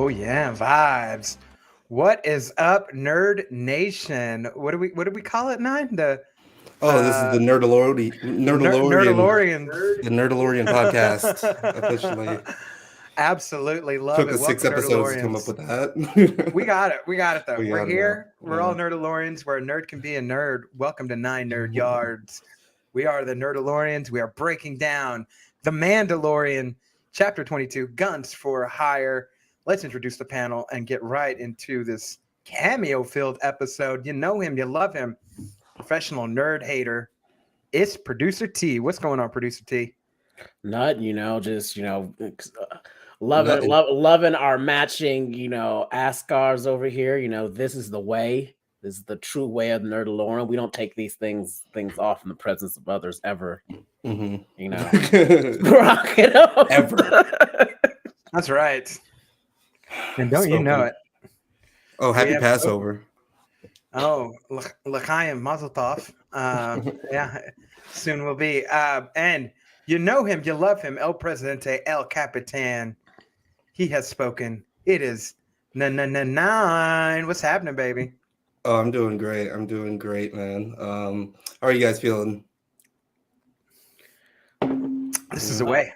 Oh yeah, vibes. What is up, Nerd Nation? What do we call it, Nine? This is Uh the Nerdalorian. the Nerdalorian podcast. Officially Absolutely love took it. us 6 Welcome, episodes to come up Nerdalorians. with that. We got it. We got it though. We We're got it now. here. We're all Nerdalorians. Where a nerd can be a nerd. Welcome to 9 Nerd Yards. We are the Nerdalorians. We are breaking down the Mandalorian Chapter 22, Guns for Hire. Let's introduce the panel and get right into this cameo-filled episode. You know him, you love him. Professional nerd hater. It's Producer T. What's going on, Producer T? Nothing, just loving our matching, Ascars over here. This is the way. This is the true way of Nerdalorian. We don't take these things off in the presence of others ever. Mm-hmm. Rock it up. Ever. That's right. And don't you know it? Oh, happy Passover. Oh, L'chaim Mazel Tov. Yeah, soon will be. And you know him, you love him, El Presidente, El Capitan. He has spoken. It is 9. What's happening, baby? Oh, I'm doing great, man. How are you guys feeling? This is the way.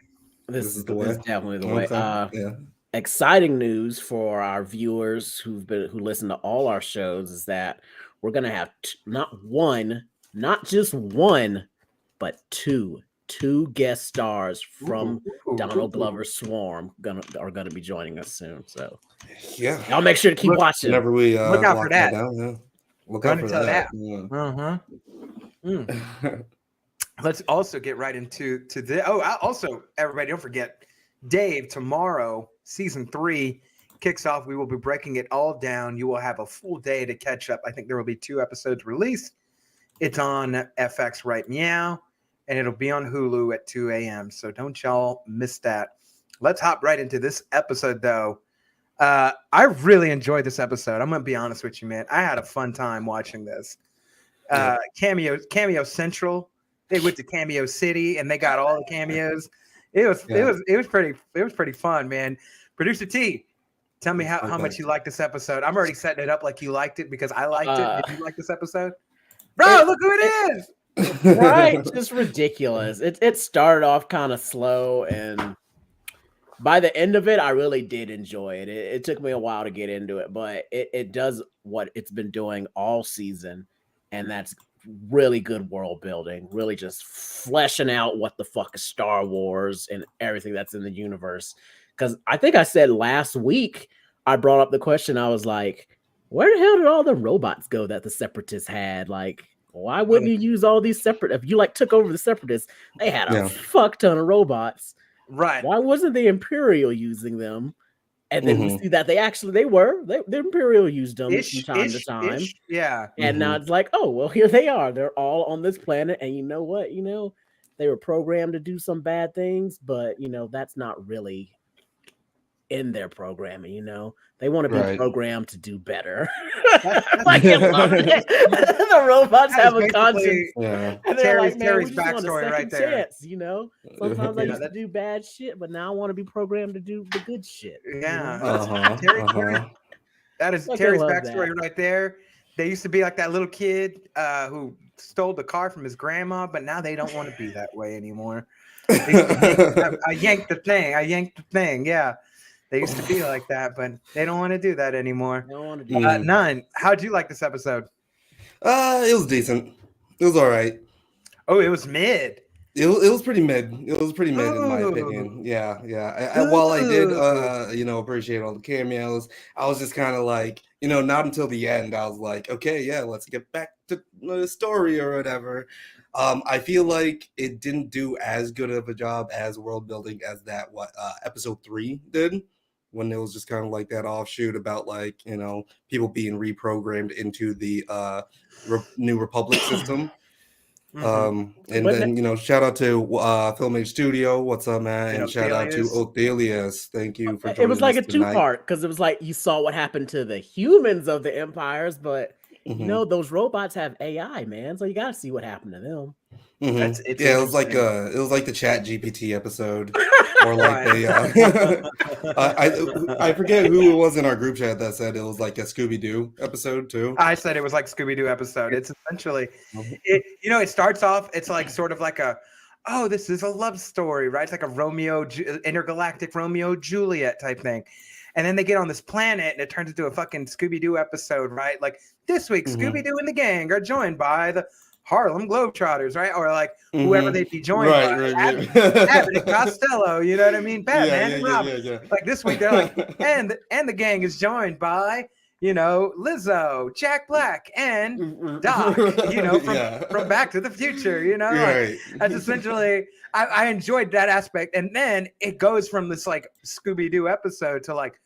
This is definitely the way. Yeah. Exciting news for our viewers who listen to all our shows is that we're gonna have not just one, but two guest stars from Donald Glover's Swarm are gonna be joining us soon. So yeah, y'all make sure to keep watching. Whenever we look out for that. Down, yeah. Look out for that. Yeah. Let's also get right into the. Oh, also everybody, don't forget, Dave. Tomorrow, season 3 kicks off. We will be breaking it all down. You will have a full day to catch up. I think there will be 2 episodes released. It's on FX right now, and it'll be on Hulu at 2 a.m. So don't y'all miss that. Let's hop right into this episode, though. I really enjoyed this episode. I'm gonna be honest with you, man. I had a fun time watching this. Cameo Central. They went to Cameo City and they got all the cameos. It was pretty fun, man. Producer T, tell me how much you liked this episode. I'm already setting it up like you liked it because I liked it. Did you like this episode? Bro, look who it is. Right? Just ridiculous. It started off kind of slow, and by the end of it, I really did enjoy it. It took me a while to get into it, but it does what it's been doing all season, and that's really good world building, really just fleshing out what the fuck is Star Wars and everything that's in the universe. Because I think I said last week, I brought up the question, I was like, where the hell did all the robots go that the Separatists had? Like, why wouldn't you use all these if you took over the Separatists, they had a fuck ton of robots. Right. Why wasn't the Imperial using them? And then we see that the Imperial used them from time to time. Yeah. And now it's like, oh, well, here they are. They're all on this planet. And you know what? They were programmed to do some bad things, but, that's not really in their programming, They want to be programmed to do better. The robots have a conscience. Yeah. And they're Terry's backstory right there. Chance, Sometimes I used to do bad shit, but now I want to be programmed to do the good shit. Yeah. Terry. That is Terry's backstory right there. They used to be like that little kid who stole the car from his grandma, but now they don't want to be that way anymore. I yanked the thing. Yeah. They used to be like that, but they don't want to do that anymore. They don't want to do None. How'd you like this episode? It was decent. It was all right. Oh, it was mid. It was pretty mid. It was pretty mid in my opinion. Yeah. While I did, appreciate all the cameos, I was just kind of like, not until the end, I was like, okay, yeah, let's get back to the story or whatever. I feel like it didn't do as good of a job as world building as that episode 3 did, when it was just kind of like that offshoot about people being reprogrammed into the New Republic system. And then shout out to Film Age Studio, what's up, man? And shout out to Othelius. Thank you for joining us. It was like a tonight. 2-part, because it was like you saw what happened to the humans of the empires, but those robots have AI, man, so you gotta see what happened to them. It's Yeah, it was like the Chat GPT episode, or like I forget who it was in our group chat that said it was like a Scooby Doo episode too. I said it was like Scooby Doo episode. It's essentially, it starts off. It's like sort of like this is a love story, right? It's like a intergalactic Romeo Juliet type thing. And then they get on this planet and it turns into a fucking Scooby-Doo episode, right? Like this week, Scooby-Doo and the gang are joined by the Harlem Globetrotters, right? Or like whoever they'd be joined by. Right. Abbott and Costello, you know what I mean? Batman and Robin. Yeah. Like this week, they're like, and the gang is joined by, Lizzo, Jack Black, and Doc, from Back to the Future, Right. Like, that's essentially, I enjoyed that aspect. And then it goes from this like Scooby-Doo episode to like,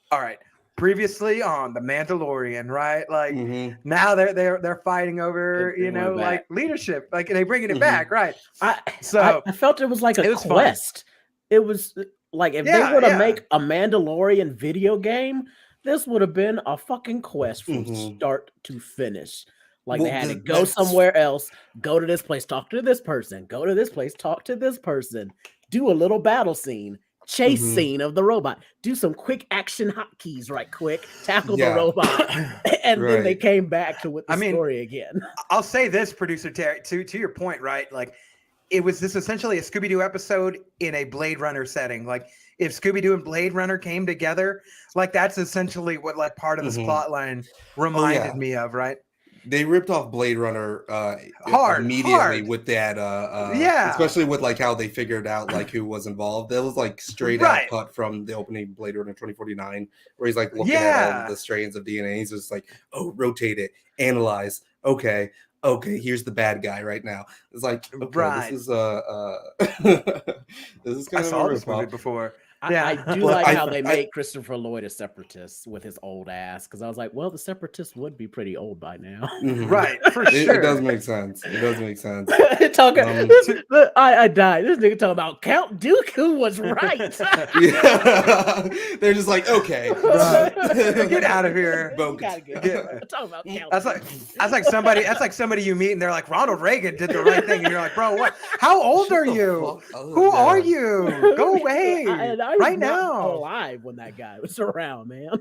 all right, previously on the Mandalorian, right? Like now they're fighting over, like leadership, like they bringing it back, right? I felt it was like a quest. Fun. It was like if they were to make a Mandalorian video game, this would have been a fucking quest from start to finish. Like they had to go somewhere else, go to this place, talk to this person, go to this place, talk to this person, do a little battle scene. Chase scene of the robot, do some quick action hotkeys right quick, tackle the robot, and then they came back to the story again. I'll say this, producer Terry, to your point, right? Like it was this essentially a Scooby-Doo episode in a Blade Runner setting. Like if Scooby-Doo and Blade Runner came together, like that's essentially what like part of this plot line reminded me of, right? They ripped off Blade Runner immediately with that, especially with like how they figured out like who was involved. That was like straight out cut from the opening Blade Runner 2049, where he's like looking at all of the strands of DNA. He's just like, oh, rotate it, analyze. Okay, here's the bad guy right now. It's like, okay, this is kind I of saw this movie before. I do like how they made Christopher Lloyd a separatist with his old ass, because I was like, well, the separatists would be pretty old by now. Right, for sure. It does make sense. I died. This nigga talking about Count Dooku was right. They're just like, okay, get out of here. Talking about Count. That's like somebody you meet and they're like, Ronald Reagan did the right thing, and you're like, bro, what? How old are you? Who are you? Go away. I was right not now alive when that guy was around, man.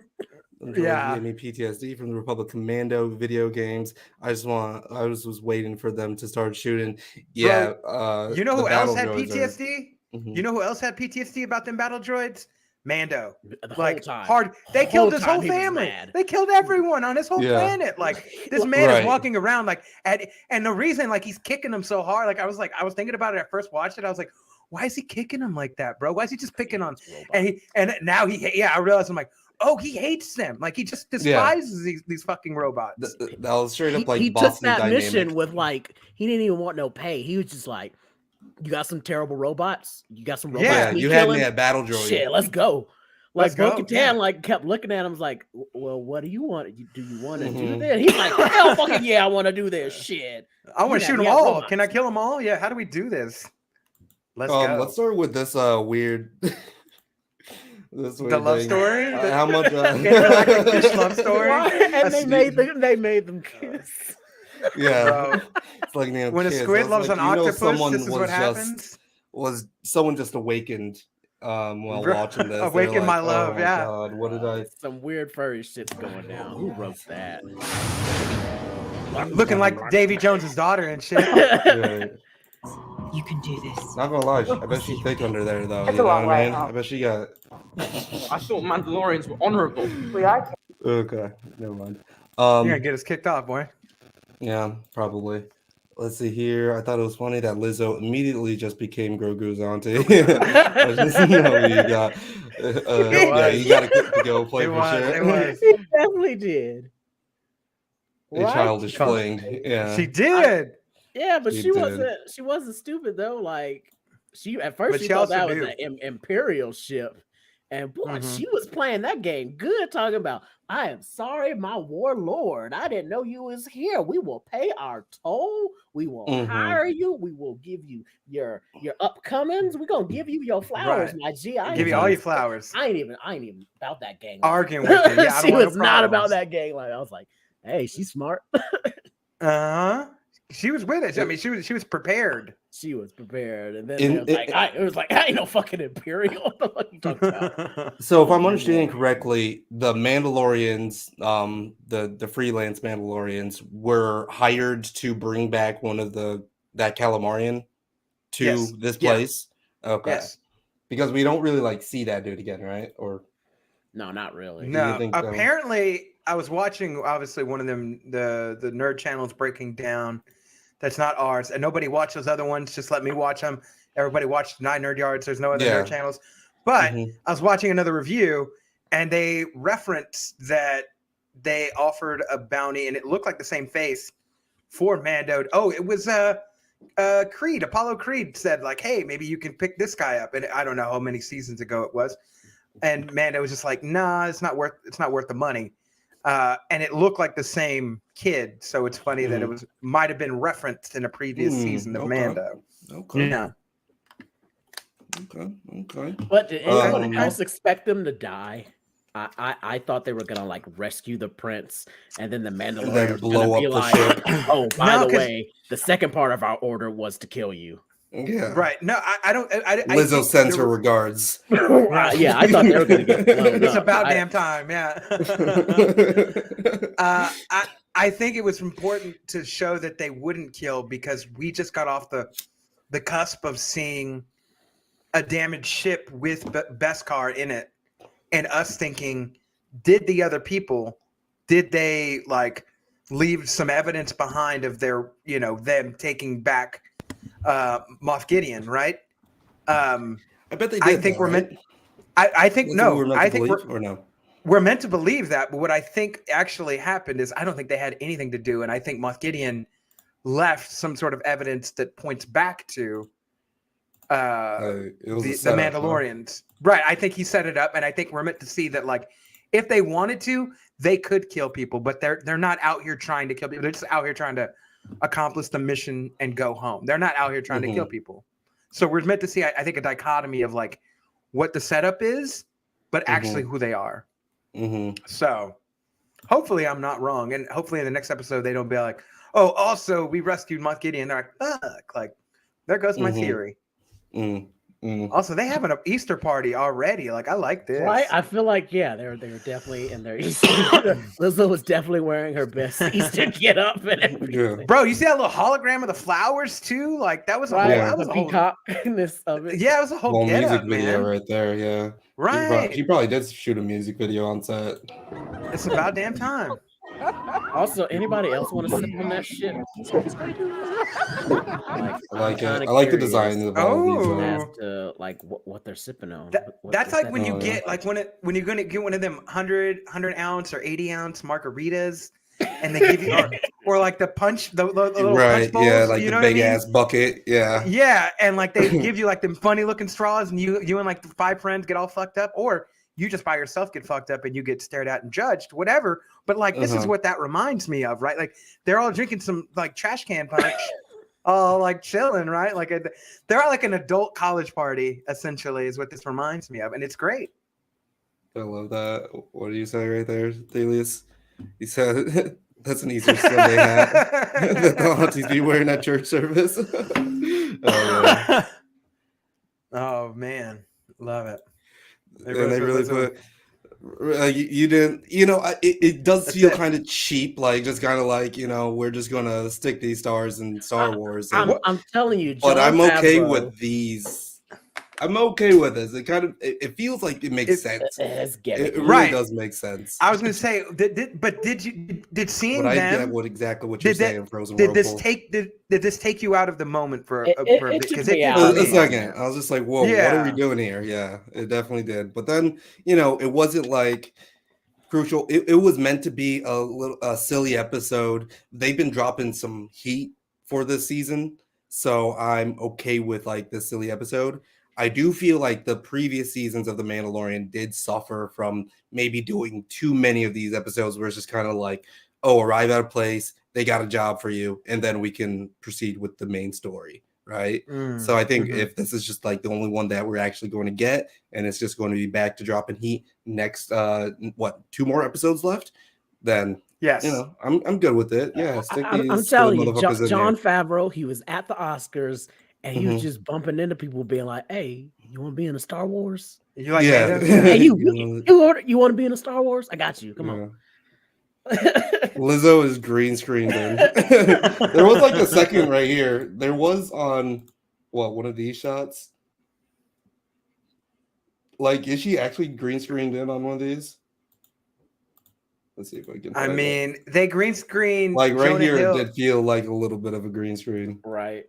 He gave me PTSD from the Republic Commando video games. I was waiting for them to start shooting. Yeah. Bro, you know who else had PTSD? You know who else had PTSD about them battle droids? Mando. The whole time. Hard. They killed his whole family. They killed everyone on his whole planet. Like this man is walking around like and the reason like he's kicking them so hard, like I was thinking about it at first watched it. I was like, why is he kicking him like that, bro? Why is he just picking on? And now I realized I'm like, oh, he hates them. Like he just despises these fucking robots. That was straight up like he Boston took that Dynamic. mission with like he didn't even want no pay. He was just like, you got some terrible robots. You got some robots. Yeah, you had me at battle droid. Shit, let's go. Like Bo-Katan like kept looking at him, was like, well, what do you want? Do you want to do this? He's like, hell fucking yeah, I want to do this shit. I want to shoot them all. Robots. Can I kill them all? Yeah. How do we do this? Let's go. Let's start with this weird. The love story. How much? Like a fish love story. And they made them kiss. Yeah, it's like when a squid loves an octopus, this is what happens. Was someone just awakened while watching this? Awakened my love. Oh my God, what did I? Some weird furry shit's going down. Who wrote that? Looking like Davy Jones's daughter and shit. Right. You can do this. Not gonna lie, I bet she's thick under there though. It's You know a long what I way mean? up. I bet she got. I thought Mandalorians were honorable. We are. Okay, never mind. You're gonna get us kicked off, boy. Yeah, probably. Let's see here. I thought it was funny that Lizzo immediately just became Grogu's auntie. I just know you got. Yeah, you got to go play for sure. It was. He definitely did. A childish fling. Yeah, She did. Yeah, but She she did. wasn't stupid though. Like she at first But she she thought also that was knew. an Imperial ship, and boy, she was playing that game good. Talking about, I am sorry, my warlord. I didn't know you was here. We will pay our toll. We will hire you. We will give you your upcomings. We're gonna give you your flowers, my G. Give you all your flowers. I ain't even about that gang. Arguing with her. Yeah, I she don't want was no not about problems. that gang. Like I was like, hey, she's smart. Uh-huh. She was with us. I mean, she was prepared. She was prepared, and then it was like, I ain't no fucking Imperial. What the fuck you talking about? So if I'm understanding correctly, the Mandalorians, the freelance Mandalorians, were hired to bring back one of that Calamarian to this place. Okay. Yes. Because we don't really like see that dude again, right? Or No, not really. No. think so? Apparently, I was watching obviously one of them, the nerd channels breaking down. That's not ours, and nobody watched those other ones. Just let me watch them. Everybody watched 9 Nerd Yards. There's no other nerd channels. But I was watching another review, and they referenced that they offered a bounty, and it looked like the same face for Mando. Oh, it was Creed. Apollo Creed said like, "Hey, maybe you can pick this guy up." And I don't know how many seasons ago it was. And Mando was just like, "Nah, it's not worth the money." And it looked like the same kid, so it's funny that it might have been referenced in a previous season of Mando. Okay. Yeah. Okay. But did anyone else expect them to die? I thought they were gonna like rescue the prince, and then the Mandalorian was blow gonna be up the like, ship. "Oh, by the way, the second part of our order was to kill you." Yeah. Right. No, I don't. Lizzo sends her regards. Yeah, I thought they were gonna get blown It's up. about damn time. Yeah. I think it was important to show that they wouldn't kill because we just got off the cusp of seeing a damaged ship with Beskar in it, and us thinking, did they like leave some evidence behind of their, them taking back Moff Gideon, right? I bet they did. I think we're meant. I think no. I think we're meant to believe that. But what I think actually happened is I don't think they had anything to do, and I think Moff Gideon left some sort of evidence that points back to the Mandalorians. Huh? Right. I think he set it up, and I think we're meant to see that, like, if they wanted to, they could kill people, but they're not out here trying to kill people. They're just out here trying to accomplish the mission and go home. They're not out here trying to kill people. So we're meant to see, I think, a dichotomy of like what the setup is, but actually who they are. So hopefully I'm not wrong. And hopefully in the next episode, they don't be like, oh, also we rescued Moff Gideon. They're like, fuck, like there goes my theory. Also, they have an Easter party already. Like, I like this. Right? I feel like, yeah, they were definitely in their Easter. Lizzo was definitely wearing her best Easter get up and everything. Bro, you see that little hologram of the flowers too? Like, that was a whole, that was the peacockness of it. Yeah, it was a whole music video right there. Yeah, right. She probably did shoot a music video on set. It's about damn time. Also, anybody else want to sip on that shit? I like the design of all these. As to like what they're sipping on. That's like when you get like when you're gonna get one of them 100 ounce or 80 ounce margaritas, and they give you or like the little punch bowls, yeah, like the big ass bucket, yeah, and like they give you like them funny looking straws, and you and like 5 friends get all fucked up, or you just by yourself get fucked up and you get stared at and judged, whatever. But like, this is what that reminds me of, right? Like they're all drinking some like trash can punch, all like chilling, right? Like they're all like an adult college party, essentially, is what this reminds me of. And it's great. I love that. What do you say right there, Thelius? You said that's an Easter Sunday hat that the aunties be wearing at church service. Oh man, love it. And they really put you didn't, it does feel kind of cheap, like just kind of like, we're just gonna stick these stars in Star Wars. I'm telling you, but I'm okay with these. I'm okay with this. It kind of it feels like it makes sense. It really does make sense. I was gonna say, did seeing them? I get what you're saying, Frozen Did Whirlpool. Did this take you out of the moment for a second? I was just like, whoa, what are we doing here? Yeah, it definitely did. But then it wasn't like crucial. It was meant to be a silly episode. They've been dropping some heat for this season, so I'm okay with like this silly episode. I do feel like the previous seasons of The Mandalorian did suffer from maybe doing too many of these episodes where it's just kind of like, oh, arrive at a place, they got a job for you, and then we can proceed with the main story, right? So I think if this is just like the only one that we're actually going to get, and it's just going to be back to dropping heat next, 2 more episodes left, then Yes. You know, I'm good with it. Yeah, stick these I'm good telling you, motherfuckers in John there. Favreau, he was at the Oscars and he was Mhm. just bumping into people, being like, "Hey, you want to be in a Star Wars? You like Yeah. Mando? Hey, You you want to be in a Star Wars? I got you. Come on." Lizzo is green screened in. There was like a second right here. There was on one of these shots. Like, is she actually green screened in on one of these? Let's see if I can I find it. mean, they green screen Like right Jonah here, Hill. it did feel like a little bit of a green screen. Right.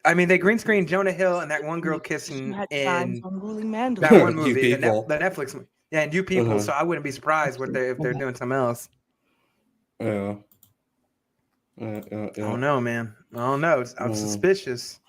I mean, they green screen Jonah Hill and that one girl She kissing had in times on ruling Mandalore. that one You movie, the people. Netflix movie. Yeah, and you people. Uh-huh. So I wouldn't be surprised if they're doing something else. Yeah. I don't know, man. I don't know. I'm suspicious.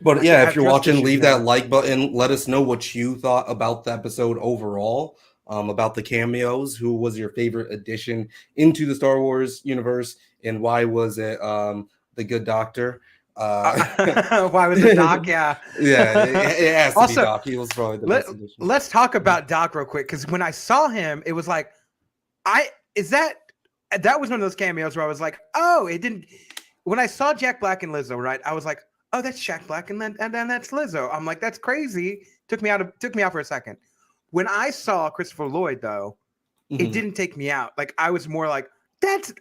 But I yeah, have if you're trust watching, issues leave now. that like button. Let us know what you thought about the episode overall, about the cameos. Who was your favorite addition into the Star Wars universe, and why was it the Good Doctor? Why was it Doc? Yeah. Yeah, it has to Also, be Doc. He was probably the best addition. Let's talk about Doc real quick, because when I saw him, it was like, that was one of those cameos where I was like, oh, it didn't. When I saw Jack Black and Lizzo, right, I was like, oh, that's Jack Black and then that's Lizzo. I'm like, that's crazy. Took me out for a second. When I saw Christopher Lloyd, though, it didn't take me out. Like, I was more like, that's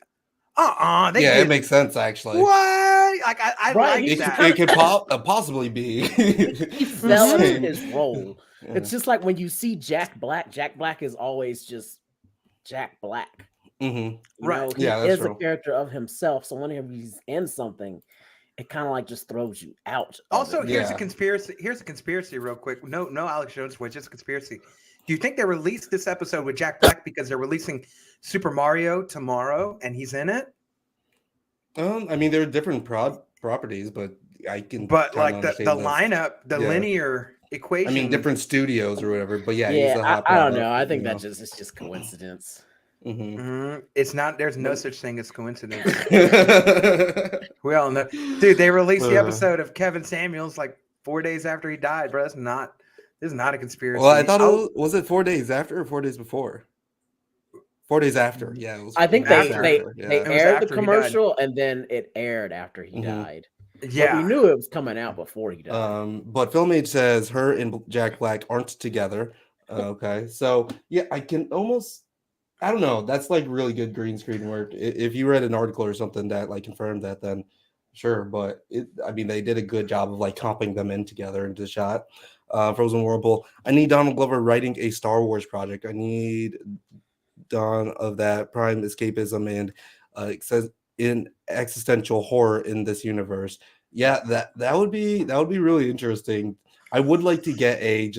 it makes sense actually. What? Like, I Right, like that. It could possibly be. He sells Same. his role. Yeah. It's just like when you see Jack Black. Jack Black is always just Jack Black. Mhm. Right. He Yeah, that's is a true. character of himself. So whenever he's in something, it kind of like just throws you out. Also, of it. here's a Yeah. conspiracy. Here's a conspiracy, real quick. No, Alex Jones switch. It's a conspiracy. Do you think they released this episode with Jack Black because they're releasing Super Mario tomorrow and he's in it? I mean, there are different properties, but I can. But kinda like the understand this. lineup, the Yeah. linear equation. I mean, different studios or whatever. But yeah, he's Yeah, a hot I don't product, know. I think you know. it's just coincidence. Mhm. It's not. There's no such thing as coincidence. We all know, dude. They released the episode of Kevin Samuels like 4 days after he died, bro. This is not a conspiracy. Well, I thought was it 4 days after or 4 days before? 4 days after. Yeah, it was. I think 4 days they after, yeah. they It was aired the after he died. commercial and then it aired after he Mhm. died. Yeah, But we knew it was coming out before he died. But Filmage says her and Jack Black aren't together. Okay, so yeah, I can almost. I don't know. That's like really good green screen work. If you read an article or something that like confirmed that, then sure. But I mean, they did a good job of like comping them in together into the shot. Frozen Whirlpool. I need Donald Glover writing a Star Wars project. I need Dawn of that prime escapism and it says in existential horror in this universe. Yeah, that would be really interesting. I would like to get a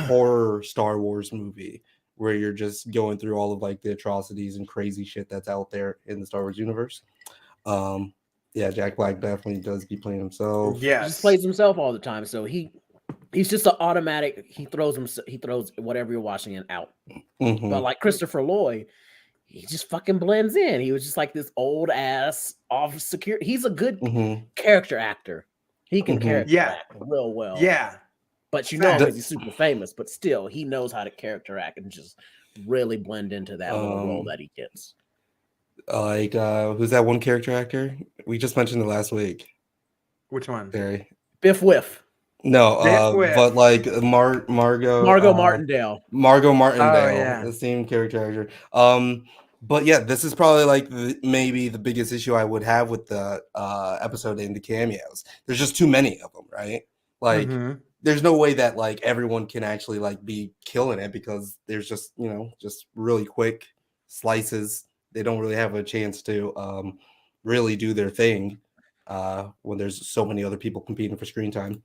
horror Star Wars movie where you're just going through all of like the atrocities and crazy shit that's out there in the Star Wars universe. Yeah, Jack Black definitely does be playing himself. He yes. just plays himself all the time. So he's just an automatic. He throws whatever you're watching it out. Mhm. But like Christopher Lloyd, he just fucking blends in. He was just like this old ass off security. He's a good Mhm. character actor. He can Mhm. character Yeah. act real well. Yeah, But you know, Fact. because he's super famous, but still, he knows how to character act and just really blend into that little role that he gets. Like who's that one character actor? We just mentioned it last week. which one? Barry. Biff Whiff, No, Biff Whiff. but like Margot Martindale. Margot Martindale, Oh, yeah. the same character actor. But yeah, this is probably like maybe the biggest issue I would have with the episode in the cameos. There's just too many of them, right? Like, there's no way that like everyone can actually like be killing it because there's just just really quick slices. They don't really have a chance to really do their thing when there's so many other people competing for screen time.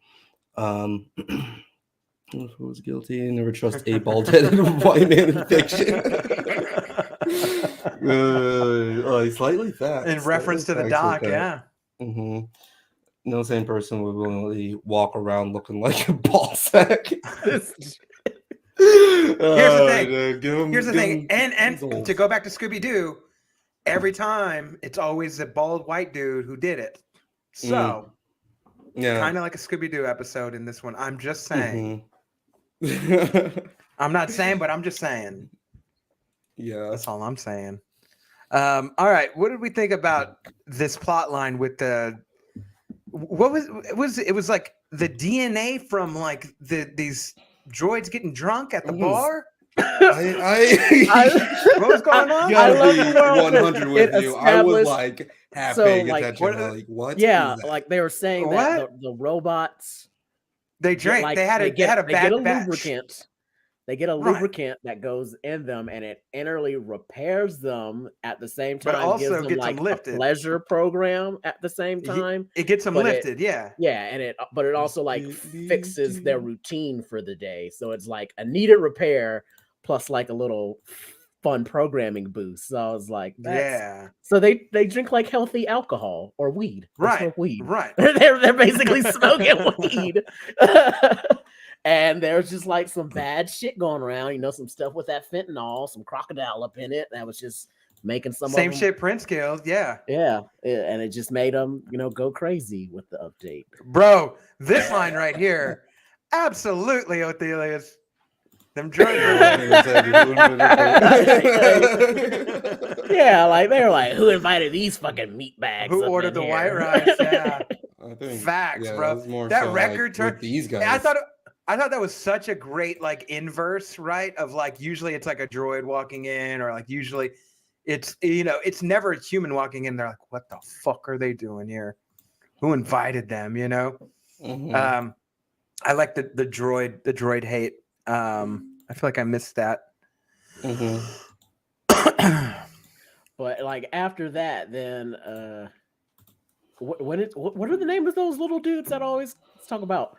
Who's guilty? Never trust a bald-headed white man in fiction. Slightly fat. In reference to the doc, yeah. Mm-hmm. No sane person would willingly walk around looking like a ball sack. Here's the thing. Here's the thing. And to go back to Scooby-Doo, every time it's always a bald white dude who did it. So yeah, kind of like a Scooby-Doo episode in this one. I'm just saying. Mm-hmm. I'm not saying, but I'm just saying. Yeah, That's all I'm saying. All right, what did we think about this plot line with the? What was it? Was like the DNA from like these droids getting drunk at the bar. What was going on? I Gotta love be the world 100 with it you. I was established- like half so, paying like, attention. what- Like, what? Yeah, is that? like they were saying that the robots They drank. like, they had a they bad get a batch. lubricant. They get a Right. lubricant that goes in them, and it internally repairs them at the same But time. also gives them gets like them lifted. a pleasure program at the same time. It gets them But lifted. Yeah. Yeah, and it also like fixes their routine for the day. So it's like a needed repair plus like a little fun programming boost. So I was like, Yeah. So they drink like healthy alcohol or weed. They Right. smoke weed. Right. they're basically smoking weed. And there's just like some bad shit going around, you know, some stuff with that fentanyl, some crocodile up in it that was just making some Same of them, shit Prince killed. Yeah. Yeah, and it just made them, you know, go crazy with the update. Bro, this line right here, absolutely, Othelius. Them drugs. Yeah, like they were like, who invited these fucking meat bags? Who up ordered in the here? white rice? Yeah. I think, Facts, yeah, bro. that was more That so, record like, turn. with these guys. I thought that was such a great like inverse, right? Of like usually it's like a droid walking in, or like usually it's, you know, it's never a human walking in. They're like, what the fuck are they doing here? Who invited them? You know. Mhm. I like the droid hate. I feel like I missed that. Mhm. But like after that, then what are the names of those little dudes that always talk about?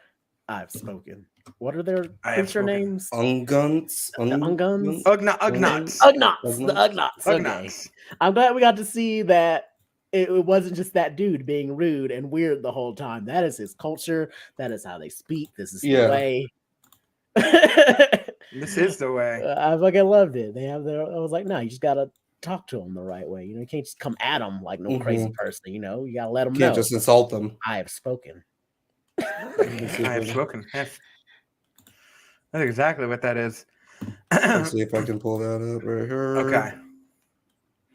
I've spoken. What are their creature names? Unguns. Unguns? Ugnaughts. Ugnaughts. The Ugnaughts. Okay. Ugnaughts. I'm glad we got to see that it wasn't just that dude being rude and weird the whole time. That is his culture. That is how they speak. This is the way. This is the way. I fucking loved it. They have their. I was like, no, you just gotta talk to them the right way. You know, you can't just come at them like no crazy person. You know, you gotta let them know. Can't just insult them. I have spoken. I have spoken. That's exactly what that is. Let's see if I can pull that up right here. Okay.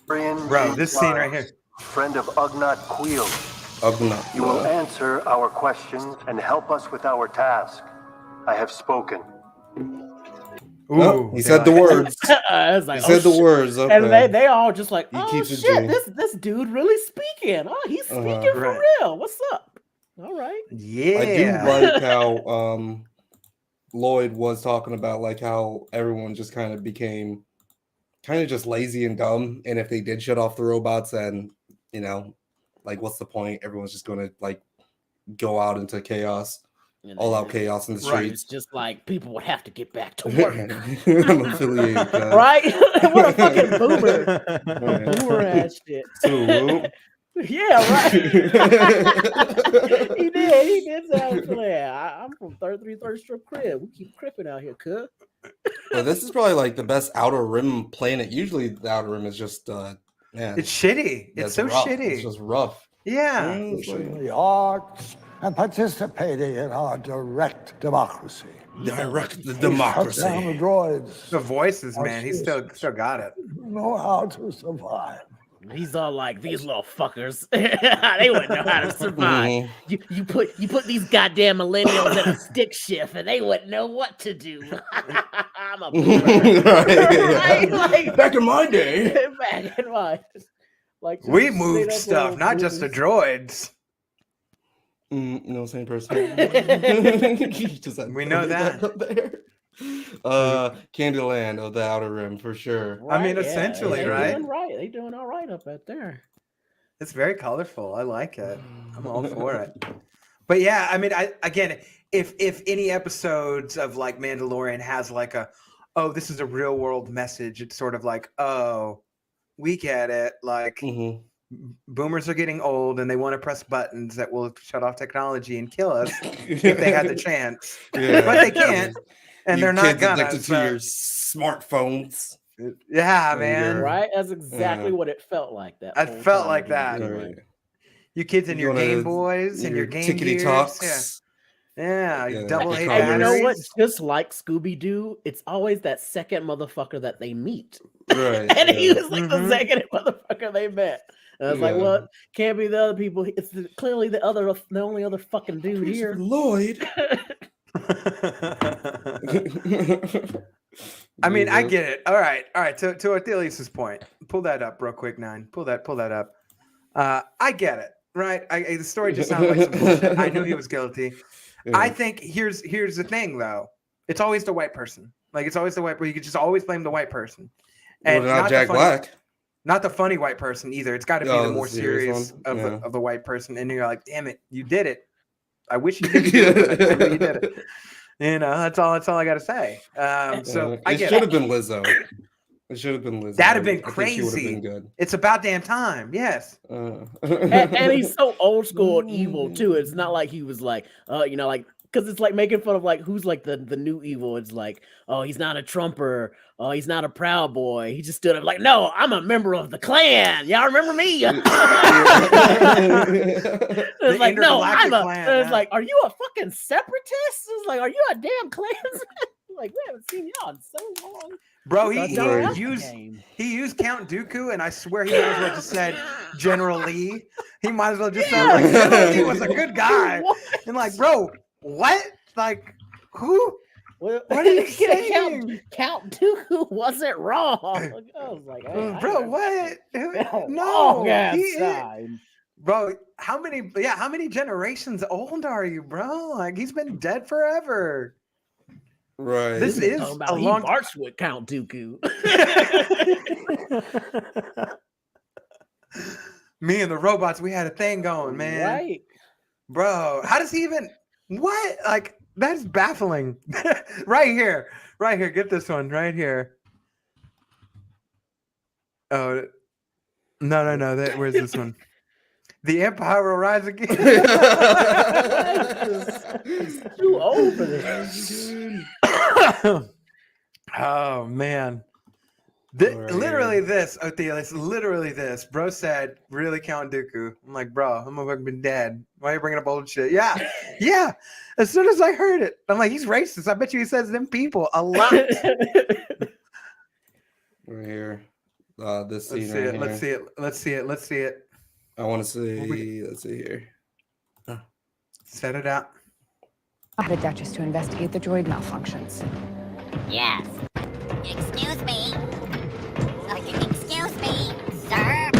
Bro, this scene right here. Friend of Ugnaught Queel. Ugnaught. You will answer our questions and help us with our task. I have spoken. Oh, he said the words. I was like, he said the words. Okay. And they all just like, He oh keeps it shit, G. this dude really speaking. Oh, he's speaking for Right. real. What's up? All right. Yeah. I do like how Lloyd was talking about like how everyone just kind of became kind of just lazy and dumb, and if they did shut off the robots, then you know, like what's the point? Everyone's just gonna like go out into chaos, all out chaos in the Right. streets. It's just like people would have to get back to work. I'm affiliated, guys. Right? What a fucking boomer. Right. Boomer ass shit. So, Yeah, right. He did sound clear. I'm from 33rd Strip Crib. We keep cripping out here, cuz. but this is probably like the best Outer Rim planet. Usually the Outer Rim is just man, It's shitty. It's that's so rough. shitty. It's just rough. Yeah. It's like- in the arts and participating in our direct democracy. Direct the Shut down democracy. the droids. The voices, man. He still got it. You know how to survive. He's all like, these little fuckers. They wouldn't know how to survive. You put these goddamn millennials in a stick shift and they wouldn't know what to do. I'm a boomer. Right, yeah. Like, Back in my day. back in my like We just moved straight up stuff, little not just the boomers. droids. No, same person. We know that. Up there. Candyland of the Outer Rim for sure. I mean, essentially, they right? Doing right. They doing all right up at there. It's very colorful. I like it. I'm all for it. But yeah, I mean, again, if any episodes of like Mandalorian has like this is a real world message, it's sort of like, oh, we get it. Like boomers are getting old and they want to press buttons that will shut off technology and kill us if they had the chance. Yeah. But they can't. And You they're not kids gonna. addicted to your smartphones. Yeah, man. Right? That's exactly what it felt like. That I whole felt time. like that. Right. You kids and your Going Game to Boys and your Game tickety Gears. talks. Yeah, Yeah, double A the And you know what? batteries. Just like Scooby Doo, it's always that second motherfucker that they meet. Right. And he Yeah. was like Mhm. the second motherfucker they met. And I was like, Yeah. well, can't be the other people. It's clearly the only other fucking dude Christopher here. Lloyd. I mean, I Jesus. get it. All right. To Athelius's point, pull that up real quick, 9. Pull that up. I get it, right? The story just sounded like some bullshit. I knew he was guilty. Yeah. I think here's the thing though. It's always the white person. Like it's always the white. You could just always blame the white person, Well, and not the Jack funny, Black. not the funny white person either. It's got to be Oh, the the more serious serious one? Yeah. of the white person. And you're like, damn it, you did it. I wish you didn't do it, but I know you did it. You know, that's all I got to say. So I it get should it. have been Lizzo. It should have been Lizzo. That'd have been I think she would have crazy. been good. It's about damn time. Yes. And he's so old school and evil too. It's not like he was like, you know, like because it's like making fun of like who's like the new evil. It's like, oh, he's not a Trumper. Oh, he's not a Proud Boy. He just stood up like, no, I'm a member of the Klan. Y'all remember me? It's like, no, I'm a. Klan, It's yeah. like, are you a fucking separatist? It's like, are you a damn Klansman? Like, we haven't seen y'all in so long. Bro, So he don't ask the used game. he used Count Dooku, and I swear he might as well just said General Lee. He might as well just said like General Lee was a good guy. What? And like, bro, what? Like, who? What What are you saying? Count Dooku wasn't wrong. I was like, hey, I Bro, ain't what? wrong No, ass he is. side. Bro, how many generations old are you, bro? Like, he's been dead forever. Right. This He's is talking a about he long marched with Count Dooku. Me and the robots, we had a thing going, man. Right. Bro, how does he even what? Like, that's baffling. Right here. Get this one right here. Oh, no. Where's this one? The Empire will rise again. He's too old for this. Oh man. Right Literally here. this, Othelis, literally this. Bro said, really Count Dooku. I'm like, bro, I'm gonna been dead. Why are you bringing up old shit? Yeah. As soon as I heard it, I'm like, he's racist. I bet you he says them people a lot. Right here. This Let's scene see right it. Let's see it. I want to see. Let's see here. Set it out. The Duchess to investigate the droid malfunctions. Yes. Excuse me. Excuse me, sir.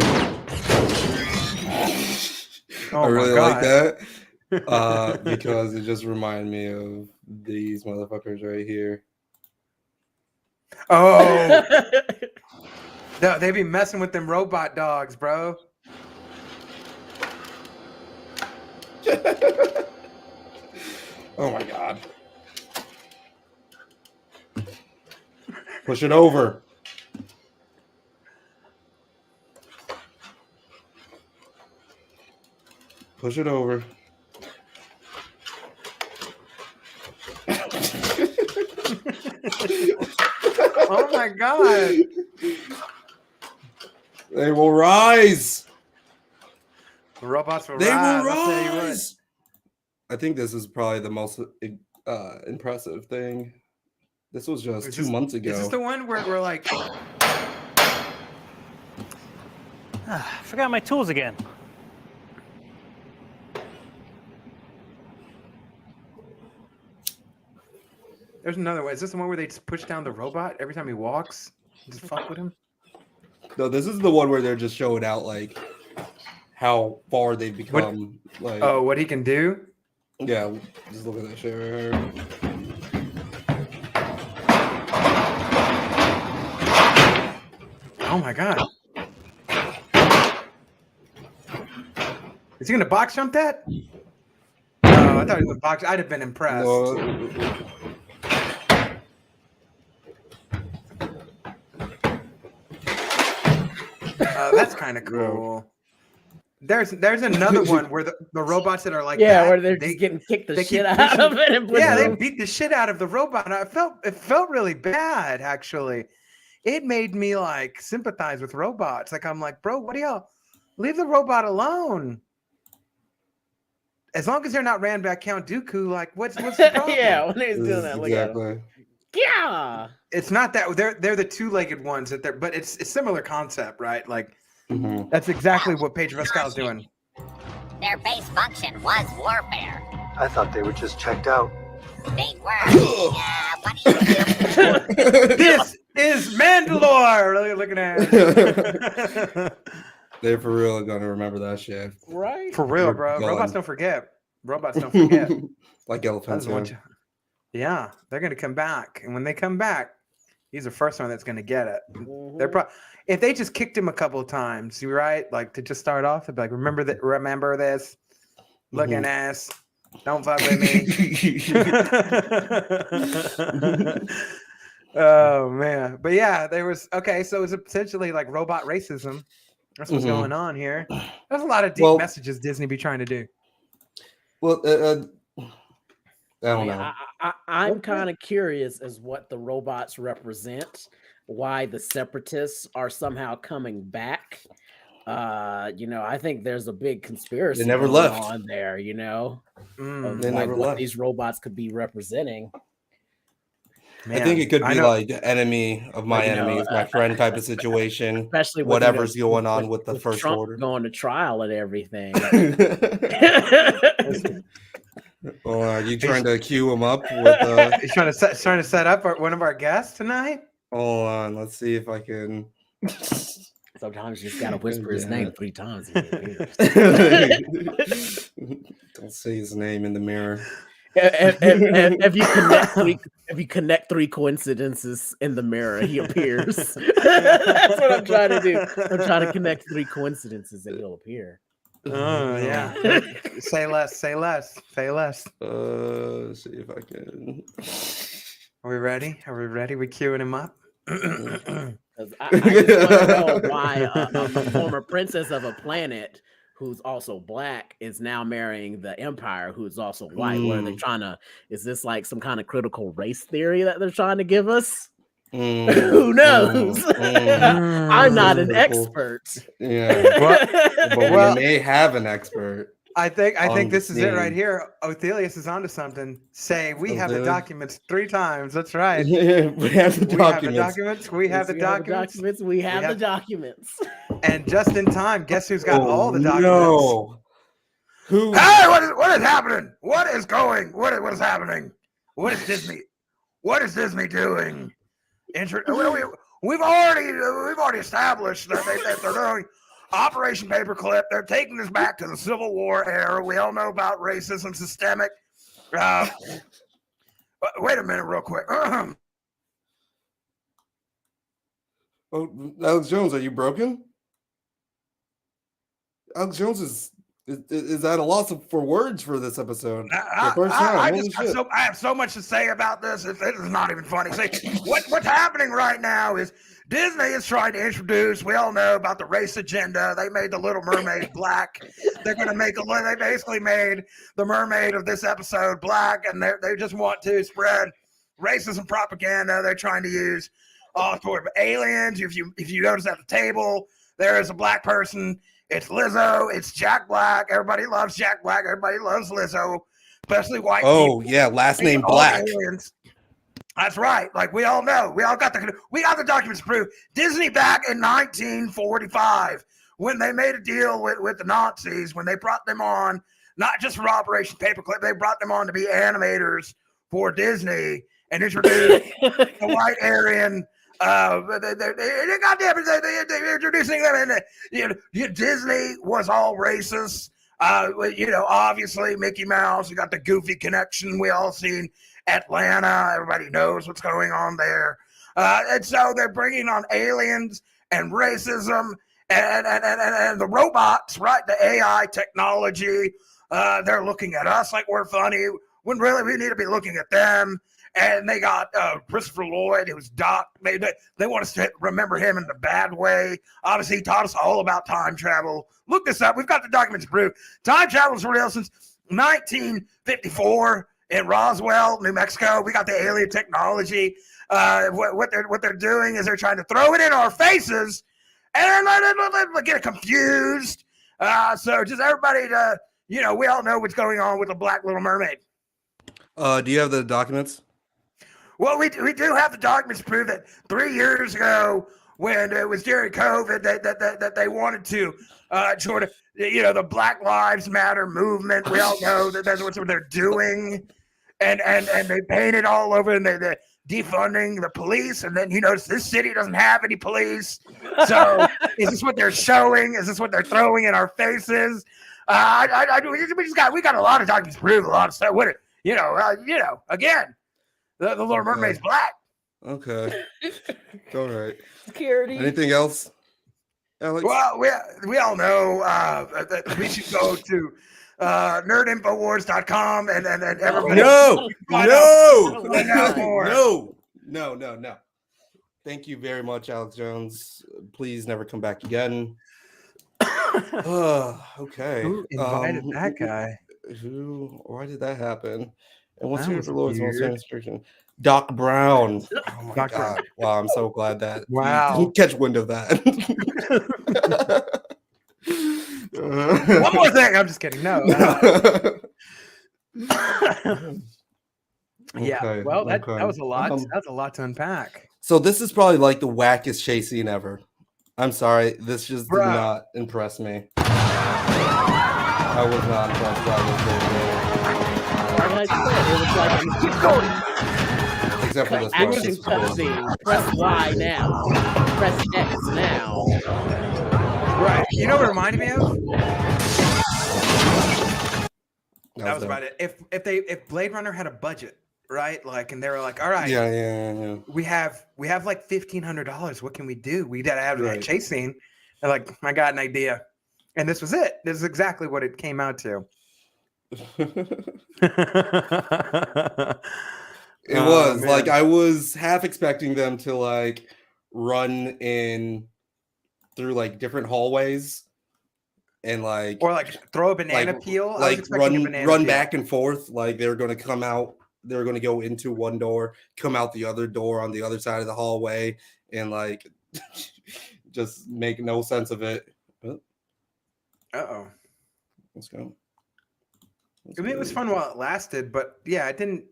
Oh I really my like God. that because it just reminded me of these motherfuckers right here. Oh, no, they be messing with them robot dogs, bro. Oh my God. Push it over. Push it over. Oh my God. They will rise. The robots will They rise. will I'll tell you what. rise. I think this is probably the most impressive thing. This was just Is 2 this- months ago. Is this the one where we're like, Forgot my tools again. there's another one. Is this the one where they just push down the robot every time he walks? Just fuck with him? No, this is the one where they're just showing out like how far they've become. Like, Oh, what he can do? yeah, just look at that shit right here. Oh my God. Is he gonna box jump that? No, I thought he was a box. I'd have been impressed. No, That's kind of cool. There's another one where the robots that are like Yeah, that, where they're they- just getting kicked the they shit keep out pushing- of it. And yeah, they pushing beat the shit out of the robot. And it felt really bad, actually. It made me like sympathize with robots. Like I'm like, bro, what do y'all leave the robot alone? as long as they're not ran by Count Dooku, like what's the problem? Yeah, when he's doing that, look at him. Exactly. Yeah. It's not that they're the two-legged ones but it's similar concept, right? Like that's exactly what Pedro Pascal's doing. Their base function was warfare. I thought they were just checked out. They were. What do you do? This is Mandalore. Really looking at it. They're for real gonna remember that shit. Right. For real, They're bro. gone. Robots don't forget. Like elephants. Yeah, they're gonna come back, and when they come back, he's the first one that's gonna get it. They're if they just kicked him a couple of times, you right? Like to just start off, they'd be like, remember this, looking ass. Don't fuck with me. Oh man, but yeah, there was so it was essentially like robot racism. That's what's going on here. There's a lot of deep messages Disney be trying to do. Well, I don't know. I'm kind of curious as what the robots represent, why the separatists are somehow coming back. I think there's a big conspiracy They never left on there, They like never what left. these robots could be representing. Man, I think it could be like enemy of my enemy is my friend type of situation. Especially with, whatever's going on with the First Trump Order going to trial and everything. Well, are you trying to cue him up with? He's trying to set up one of our guests tonight. Hold on, let's see if I can. Sometimes you just gotta whisper his name 3 times. Don't say his name in the mirror. If you connect 3 coincidences in the mirror, he appears. That's what I'm trying to do. I'm trying to connect 3 coincidences and he'll appear. Oh yeah. Say less. Let's see if I can. Are we ready? We queuing him up. I just want to know why a former princess of a planet who's also black is now marrying the Empire, who's also white. What are they trying to? Is this like some kind of critical race theory that they're trying to give us? Who knows? I'm not an expert. Yeah, but we may have an expert. I think this is it right here. Othelius is onto something. Say we have the documents 3 times. That's right. We have the documents. We have the documents. And just in time, guess who's got all the documents? No. Who? Hey, what is happening? What is happening? What is Disney doing? We've already established that they're doing Operation Paperclip. They're taking us back to the Civil War era. We all know about racism, systemic. Wait a minute, real quick. Oh, Alex Jones, are you broken? Alex Jones is at a loss for words for this episode. I have so much to say about this. It is not even funny. See, what's happening right now is Disney is trying to introduce. We all know about the race agenda. They made the Little Mermaid black. They're going to they basically made the mermaid of this episode black, and they just want to spread racism propaganda. They're trying to use toward aliens. If you notice at the table, there is a black person. It's Lizzo. It's Jack Black. Everybody loves Jack Black. Everybody loves Lizzo, especially white people. Oh yeah, last name Black. That's right. Like we all know, we got the documents to prove. Disney back in 1945 when they made a deal with the Nazis, when they brought them on, not just for Operation Paperclip, they brought them on to be animators for Disney and introduced the white Aryan. They're introducing them, and Disney was all racist. Obviously Mickey Mouse. You got the Goofy connection. We all seen Atlanta. Everybody knows what's going on there. And so they're bringing on aliens and racism and the robots, right? The AI technology. They're looking at us like we're funny when really we need to be looking at them. And they got Christopher Lloyd, who's Doc. They want us to remember him in the bad way. Obviously, he taught us all about time travel. Look this up. We've got the documents to prove. Time travel is real since 1954 in Roswell, New Mexico. We got the alien technology. What they're doing is they're trying to throw it in our faces and get confused. So just everybody to we all know what's going on with the Black Little Mermaid. Do you have the documents? Well, we do have the documents to prove that 3 years ago, when it was during COVID, that they wanted to sort of, the Black Lives Matter movement. We all know that that's what they're doing, and they painted all over, and they're defunding the police. And then you notice this city doesn't have any police. So is this what they're showing? Is this what they're throwing in our faces? We got a lot of documents to prove a lot of stuff. Again, the Little Mermaid's black. Okay. All right. Security. Anything else, Alex? Well, we all know that we should go to nerdinfowars.com and everybody. No. Thank you very much, Alex Jones. Please never come back again. Okay. Who invited that guy? Why did that happen? And what's That your was Lord's most weird. inspiration? Doc Brown. Oh my Doc God. Brown. Wow, I'm so glad that Wow. you catch wind of that. One more thing. I'm just kidding. No. Yeah. Okay, Well, that okay. was a lot. That's a lot to unpack. So this is probably like the wackest chase scene ever. I'm sorry. This just did Bruh. not impress me. I was not impressed by Like I said, it was like this. Except for this action part. This was cool. cutscene. Press Y now. Press X now. Right. You know what it reminded me of? That was dope. about it. If Blade Runner had a budget, right? Like, and they were like, all right, Yeah. we have like $1,500. What can we do? We gotta have Right. that chase scene. They're like, I got an idea. And this was it. This is exactly what it came out to. It was man. like I was half expecting them to like run in through like different hallways and like Or like throw a banana peel. I was like expecting a banana run peel. back and forth. Like they were going to come out. They were going to go into one door, come out the other door on the other side of the hallway, and like just make no sense of it. Uh-oh. Let's go. I mean, it was fun while it lasted, but yeah, it didn't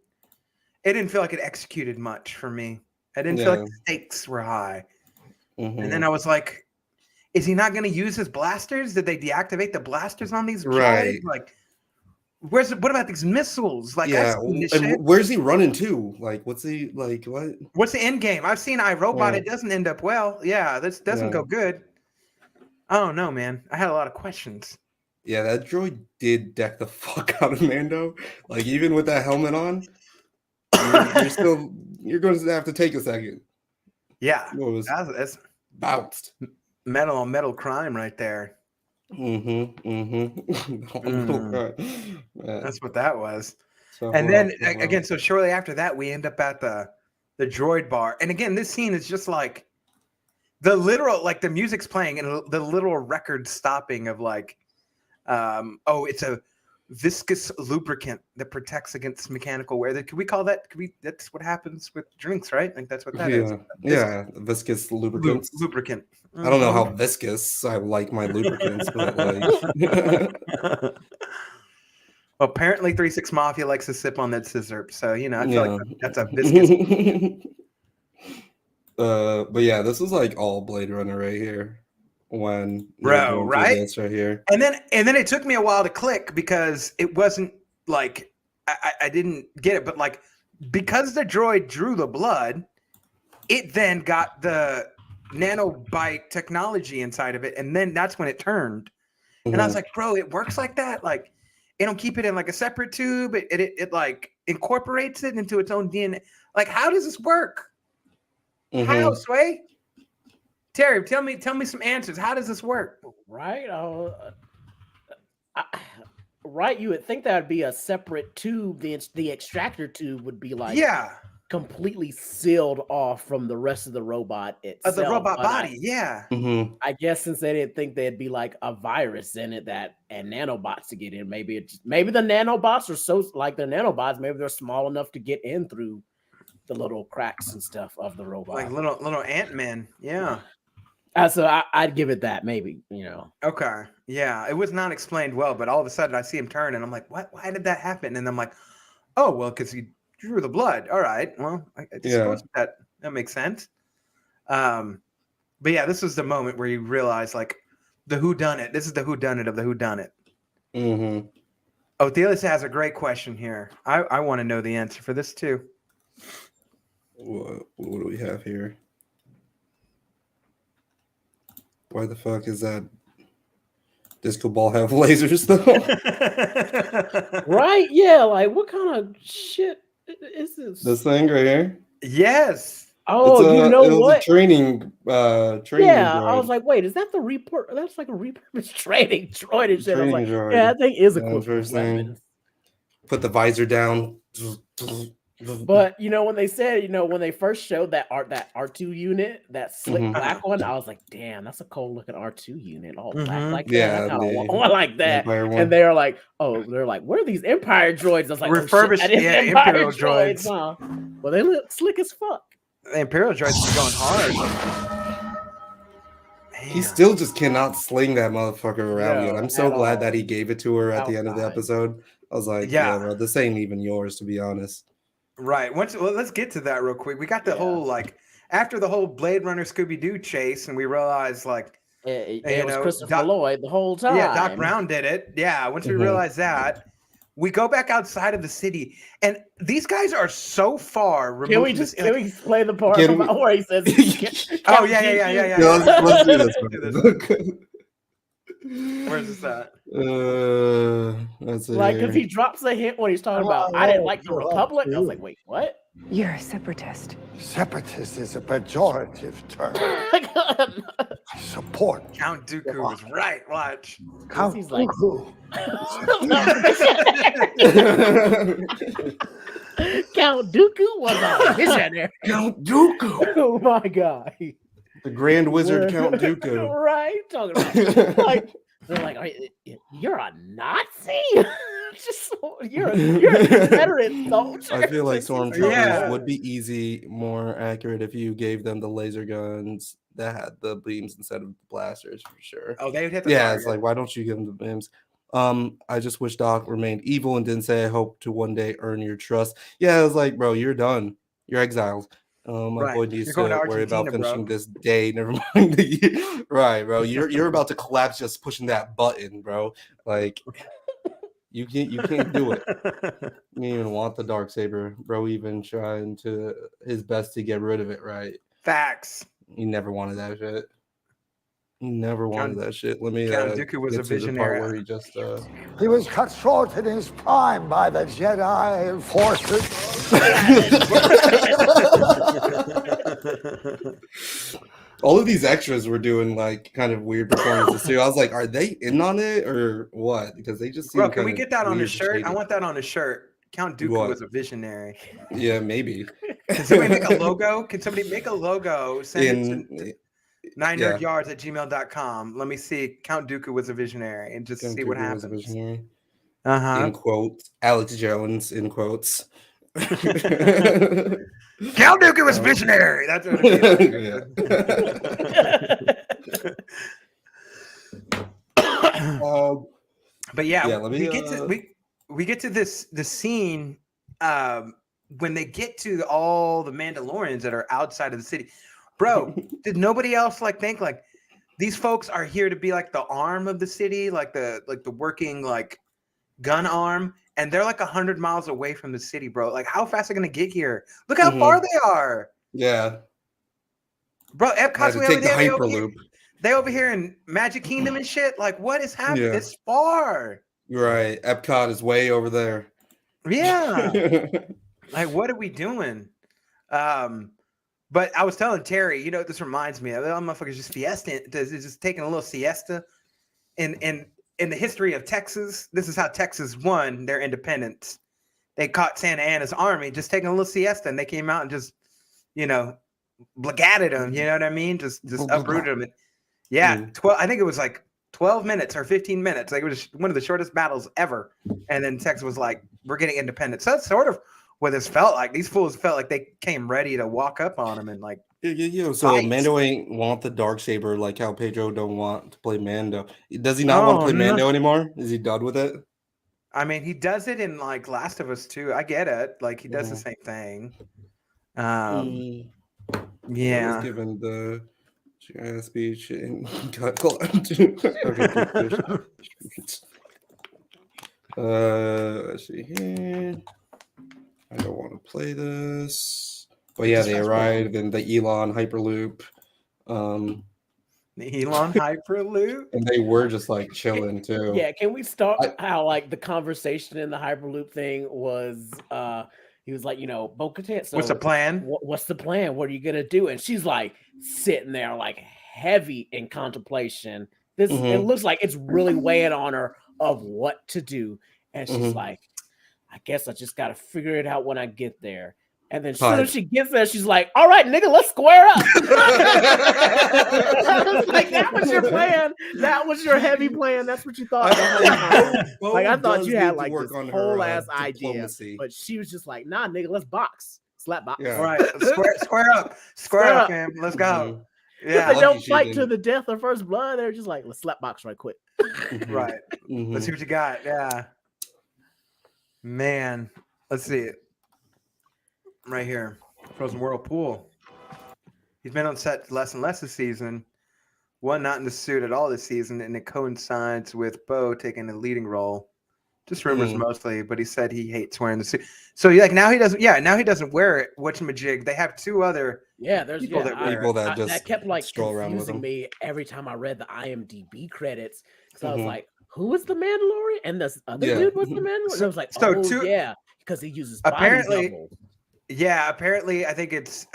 feel like it executed much for me. I didn't feel like the stakes were high. Mhm. And then I was like, is he not going to use his blasters? Did they deactivate the blasters on these Right. droids? Like, what about these missiles? Like, Yeah, I've seen this and shit. where's he running to? Like, what's he like? What? What's the end game? I've seen iRobot. Yeah. It doesn't end up well. Yeah, this doesn't Yeah. go good. I don't know, man. I had a lot of questions. Yeah, that droid did deck the fuck out of Mando. Like, even with that helmet on, you're going to have to take a second. Yeah, It was that's bounced. metal on metal crime right there. That's what that was. And then again, so shortly after that, we end up at the droid bar. And again, this scene is just like the literal, like the music's playing and the literal record stopping of like, it's a viscous lubricant that protects against mechanical wear. Could we call that? That's what happens with drinks, right? I think that's what that is. Yeah, viscous lubricants. Lubricant. I don't know how viscous I like my lubricants, but like. Well, apparently 3-6 Mafia likes to sip on that scissor, so I feel like that's a viscous. But yeah, this was like all Blade Runner right here. When Bro, right? This right here. And then it took me a while to click because it wasn't like I didn't get it, but like because the droid drew the blood, it then got the nanobite technology inside of it, and then that's when it turned. And I was like, bro, it works like that? Like it don't keep it in like a separate tube, it like incorporates it into its own DNA. Like, how does this work? How, Sway? Terry, tell me some answers. How does this work? Right? Right, you would think that would be a separate tube. The extractor tube would be like completely sealed off from the rest of the robot itself. The robot body, I guess since they didn't think there'd be like a virus in it and nanobots to get in, maybe the nanobots are so like the nanobots, maybe they're small enough to get in through the little cracks and stuff of the robot. Like little Ant-Man, yeah. So I'd give it that, maybe, Okay. Yeah. It was not explained well, but all of a sudden I see him turn and I'm like, what? Why did that happen? And I'm like, oh, well, because he drew the blood. All right. Well, I suppose that makes sense. But yeah, this was the moment where you realize, like, the whodunit. This is the whodunit of the whodunit. Mm-hmm. Oh, Thelis has a great question here. I want to know the answer for this too. What do we have here? Why the fuck is that disco ball have lasers though? Right? Yeah, like what kind of shit is this? This thing right here? Yes. Oh, it was what? a training Yeah, droid. I was like, wait, is that the report? That's like a repurposed training droid and shit. I was like, Droid. yeah, that thing is That was equipped with first thing. weapons. Put the visor down. But when they said, when they first showed that R2 unit, that slick black one, I was like, damn, that's a cool looking R2 unit, all black like that. Yeah, I kind of want like that. Empire one. And they're like, where are these Empire droids? I was like, refurbished, oh, shit, that is Imperial Empire droids. Huh? Well, they look slick as fuck. The Imperial droids are going hard. He still just cannot sling that motherfucker around yet. I'm so at glad all. that he gave it to her at the end of the Outside. episode. I was like, yeah, bro, this ain't even yours, to be honest. Right. Let's get to that real quick. We got the whole, like, after the whole Blade Runner Scooby-Doo chase, and we realized, like, it was Christopher Lloyd the whole time. Yeah, Doc Brown did it. Yeah, once we realized that, we go back outside of the city, and these guys are so far removed. Can we play the part about where he says? Oh yeah. Let's do this. Where's this at? That's it. Like, because he drops a hint when he's talking about, I didn't like the Republic. I was like, wait, what? You're a separatist. Separatist is a pejorative term. I support. Count Dooku was right. Watch. Count He's like- Dooku. Count Dooku was a visionary. Count Dooku. Oh my god. The Grand Wizard Count Dooku. Right? Talking about, like, they're like, you're a Nazi? You're a Confederate soldier. I feel like Stormtroopers Yeah. would be easy, more accurate if you gave them the laser guns that had the beams instead of the blasters, for sure. Oh, they would hit the Yeah, target. it's like, why don't you give them the beams? I just wish Doc remained evil and didn't say, I hope to one day earn your trust. Yeah, it was like, bro, you're done. You're exiled. My Right. boy needs You're to going to worry about Argentina, finishing bro. this day. Never mind. Right, bro. You're about to collapse just pushing that button, bro. Like, you can't do it. You didn't even want the Darksaber, bro. Even trying to his best to get rid of it, right? Facts. He never wanted that shit. He never wanted that shit. Let me Count Dooku was get a to the part visionary. where he just He was cut short in his prime by the Jedi forces. all of these extras were doing like kind of weird performances too. I was like, are they in on it or what? Because they just seem Bro, can we kinda get that on weird a and shirt? I shady. want that on a shirt. Count Dooku What? was a visionary. Yeah, maybe. Can somebody make a logo? Can somebody make a logo? Send it to 9nerdyards@gmail.com. Let me see. Count Dooku was a visionary and just Count see what Dooku was a happens. visionary. Uh-huh. In quotes. Alex Jones in quotes. Count Dooku was visionary. That's what it is. But yeah, let me, we get to this scene when they get to all the Mandalorians that are outside of the city. Bro, did nobody else like think like these folks are here to be like the arm of the city, like the working like gun arm, and they're like 100 miles away from the city, bro. Like, how fast are they gonna get here? Look how far they are. Yeah. Bro, I had Epcot's to way take over the there. Hyperloop. They over here in Magic Kingdom and shit. Like, what is happening? Yeah. It's far. Right. Epcot is way over there. Yeah. Like, what are we doing? But I was telling Terry, you know, this reminds me of that motherfuckers just just taking a little siesta. In the history of Texas, this is how Texas won their independence. They caught Santa Anna's army just taking a little siesta, and they came out and just, you know, blagatted them. You know what I mean? Just uprooted them. Yeah, 12. I think it was like 12 minutes or 15 minutes. Like, it was one of the shortest battles ever. And then Texas was like, "We're getting independence." So that's sort of what this felt like. These fools felt like they came ready to walk up on him and like. So fight. Mando ain't want the Darksaber like how Pedro don't want to play Mando. Does he not want to play Mando anymore? Is he done with it? I mean, he does it in like Last of Us too. I get it. Like he does the same thing. Yeah. Was given the speech and got let's see here. I don't want to play this. But yeah, they arrived in the Elon Hyperloop. The Elon Hyperloop? And they were just like chilling too. Yeah, can we start how like the conversation in the Hyperloop thing was he was like, you know, Bo-Katan, so what's the plan? What's the plan? What are you gonna do? And she's like sitting there like heavy in contemplation. This it looks like it's really weighing on her of what to do. And she's like, I guess I just gotta figure it out when I get there. And then as soon as she gets there, she's like, all right, nigga, let's square up. Like, that was your plan. That was your heavy plan. That's what you thought. Like, I thought you had like this whole ass idea. But she was just like, nah, nigga, let's box. Slap box. Yeah. All right. Square up. Square up, man. Let's go. Yeah. They don't fight to the death or first blood. They're just like, let's slap box right quick. Right. Let's see what you got. Yeah. Man. Let's see it. Right here, Frozen Whirlpool. He's been on set less and less this season. One, not in the suit at all this season, and it coincides with Bo taking a leading role. Just rumors mostly, but he said he hates wearing the suit. So like now he doesn't. Yeah, now he doesn't wear it. Whatchamajig? They have two other. Yeah, there's people that kept like stroll around with confusing me every time I read the IMDb credits because I was like, who was the Mandalorian? And this other dude was the Mandalorian. And I was like, yeah, because he uses apparently. Yeah, apparently, I think it's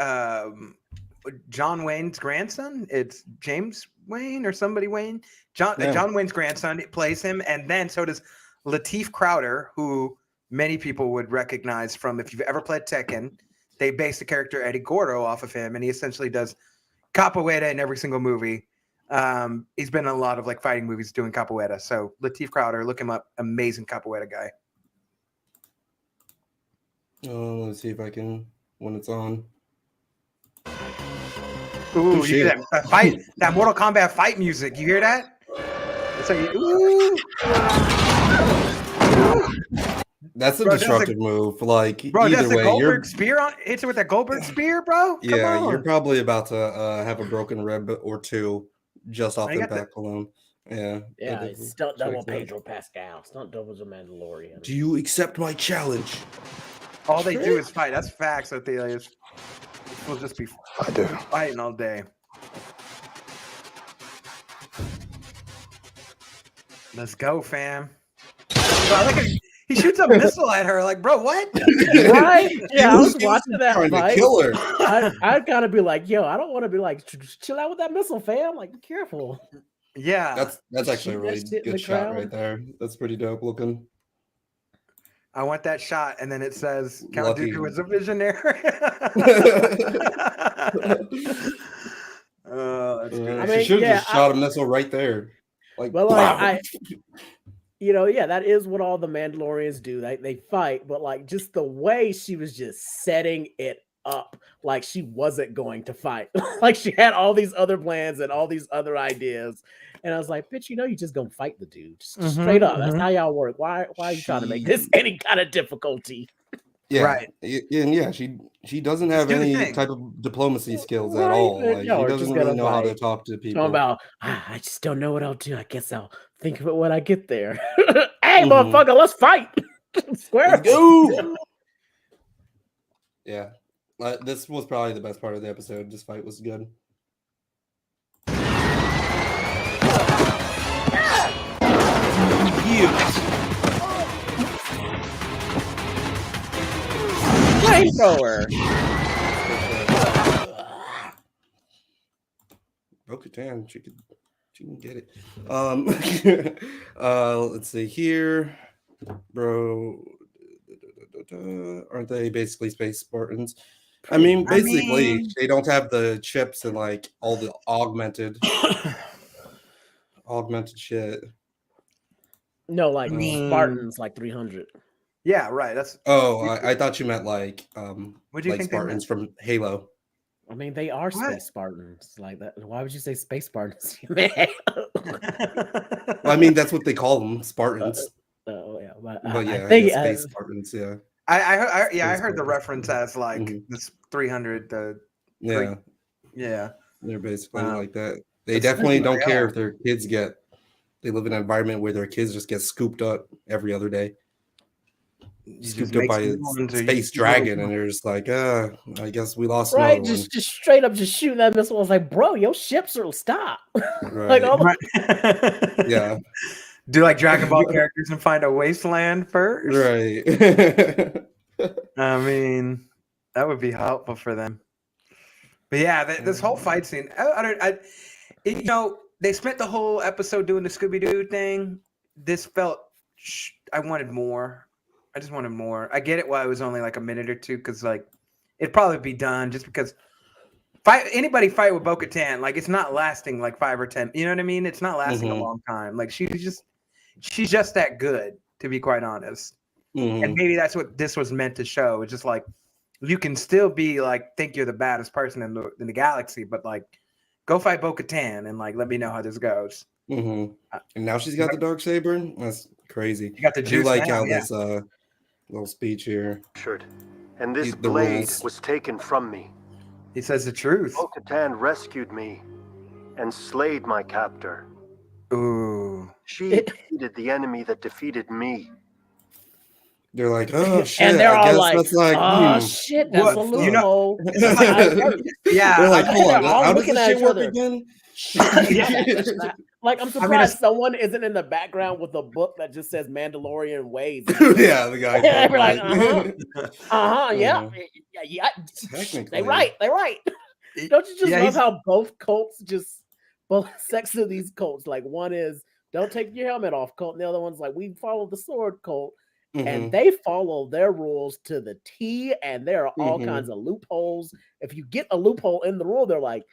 John Wayne's grandson. It's James Wayne or somebody Wayne. John Wayne's grandson plays him, and then so does Lateef Crowder, who many people would recognize from if you've ever played Tekken. They based the character Eddie Gordo off of him, and he essentially does capoeira in every single movie. He's been in a lot of like fighting movies doing capoeira. So Lateef Crowder, look him up. Amazing capoeira guy. Let's see if I can when it's on. Ooh, you hear that fight, that Mortal Kombat fight music. You hear that? It's like, ooh. That's a destructive move. Like, bro, either that's the way, Goldberg spear on. Hits it with that Goldberg spear, bro. Come on. You're probably about to have a broken rib or two just off impact alone. Yeah. Yeah, stunt double Pedro Pascal. Stunt double the Mandalorian. Do you accept my challenge? All they do is fight. That's facts, Athelius. We'll just be fighting all day. Let's go, fam. Bro, he shoots a missile at her. Like, bro, what? Right? Yeah, I was watching that trying fight. to kill her. I'd kind of be like, yo, I don't want to be like, chill out with that missile, fam. Like, be careful. Yeah. That's actually a really good shot right there. That's pretty dope looking. I want that shot, and then it says Count Dooku was a visionary. Oh, that's good. I mean, she should have just shot a missile right there. Like, well, I that is what all the Mandalorians do. They fight, but like just the way she was just setting it up, like she wasn't going to fight. Like she had all these other plans and all these other ideas. And I was like, bitch, you just gonna fight the dude. Just straight up. That's how y'all work. Why are you trying to make this any kind of difficulty? Yeah. Right. And yeah, she doesn't have any type of diplomacy skills at all. Like she doesn't really know how to talk to people. Talking about, I just don't know what I'll do. I guess I'll think of it when I get there. Hey, motherfucker, let's fight. Square. Go. Yeah. This was probably the best part of the episode. This fight was good. Flamethrower. Bo-Katan, she can get it. Let's see here, bro. Aren't they basically space Spartans? I mean, basically, they don't have the chips and like all the augmented shit. No, like Spartans, like 300. Yeah, right. That's I thought you meant like what do you like think they meant? Spartans from Halo. I mean, they are What? space Spartans like that. Why would you say space Spartans? Man. Well, I mean, that's what they call them, Spartans. Oh yeah, but But I yeah, I think guess space Spartans. Yeah, I heard Space the Spartans. reference as like Mhm. this 300 the Yeah, yeah. they're basically Um, like that. They that's definitely essentially don't what they care are. if their kids get. They live in an environment where their kids just get scooped up every other day, You just scooped up make by some a new ones or you space just keep moving dragon, and they're just like, I guess we lost right, another one. just straight up just shooting that missile. I was like, bro, your ships are stop. Like Right. all the Right. Yeah. Do like Dragon Ball characters and find a wasteland first? Right. I mean, that would be helpful for them. But yeah, this whole fight scene, you know, they spent the whole episode doing the Scooby Doo thing. This felt, I wanted more. I just wanted more. I get it why it was only like a minute or two because like it'd probably be done just because anybody fight with Bo-Katan, like it's not lasting like 5 or 10. You know what I mean? It's not lasting a long time. Like she's just that good, to be quite honest. And maybe that's what this was meant to show. It's just like you can still be like think you're the baddest person in the galaxy, but like go fight Bo-Katan and like let me know how this goes. And now she's got the dark saber. That's crazy. You got the I do juice like now, how yeah. this little speech here. And this The blade rules. was taken from me. He says the truth. Bo-Katan rescued me and slayed my captor. Ooh. She defeated the enemy that defeated me. They're like, oh shit! and they're I all guess like, that's like, oh shit, that's a What? You know- loophole. Yeah. They're like, I hold think on, they're all how does looking this at shit each work other. again? Like I'm I mean, surprised someone isn't in the background with a book that just says Mandalorian ways. Yeah, the guy. Yeah, we're like, Uh-huh. yeah. Technically. They right. Don't you just Yeah, love he's- how both sects of these cults, like one is don't take your helmet off cult, and the other one's like we follow the sword cult, and they follow their rules to the T, and there are all kinds of loopholes. If you get a loophole in the rule, they're like,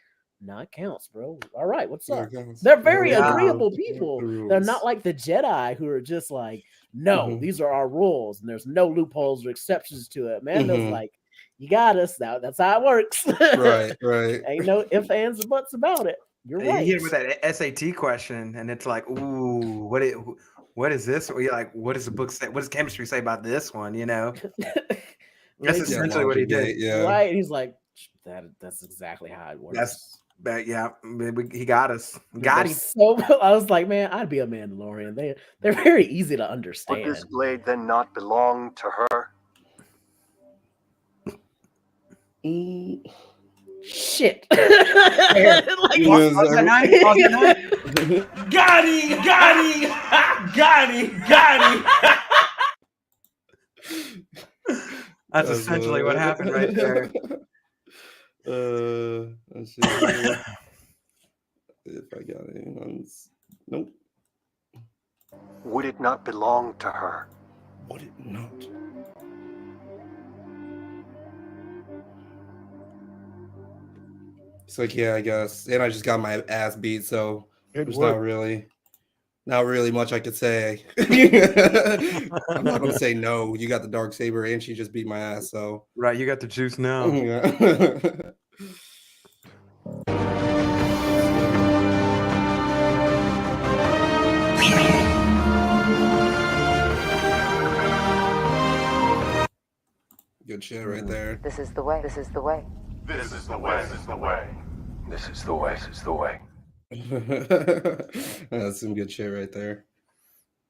no, it counts, bro. All right, what's up? They're very agreeable people. They're not like the Jedi who are just like, no, these are our rules, and there's no loopholes or exceptions to it. Mando's like, you got us. That's how it works. Right. Ain't no ifs, ands, or buts about it. You're You right. hit with that SAT question, and it's like, ooh, what is this? Or you're like, what does the book say? What does chemistry say about this one? You know, that's essentially what he did. Yeah. Right. He's like, that's exactly how it works. He got us. Got him. So I was like, man, I'd be a Mandalorian. They're very easy to understand. Would this blade then not belong to her? Shit. Got him. That's essentially what happened right there. Let's see here. If I got any ones. Nope. Would it not belong to her? Would it not? It's like, yeah, I guess. And I just got my ass beat, so there's not really much I could say. I'm not gonna say no. You got the dark saber, and she just beat my ass. So right, you got the juice now. Good shit right there. This is the way. This is the way. This is the way. This is the way. This is the way. This is the way. That's some good shit right there.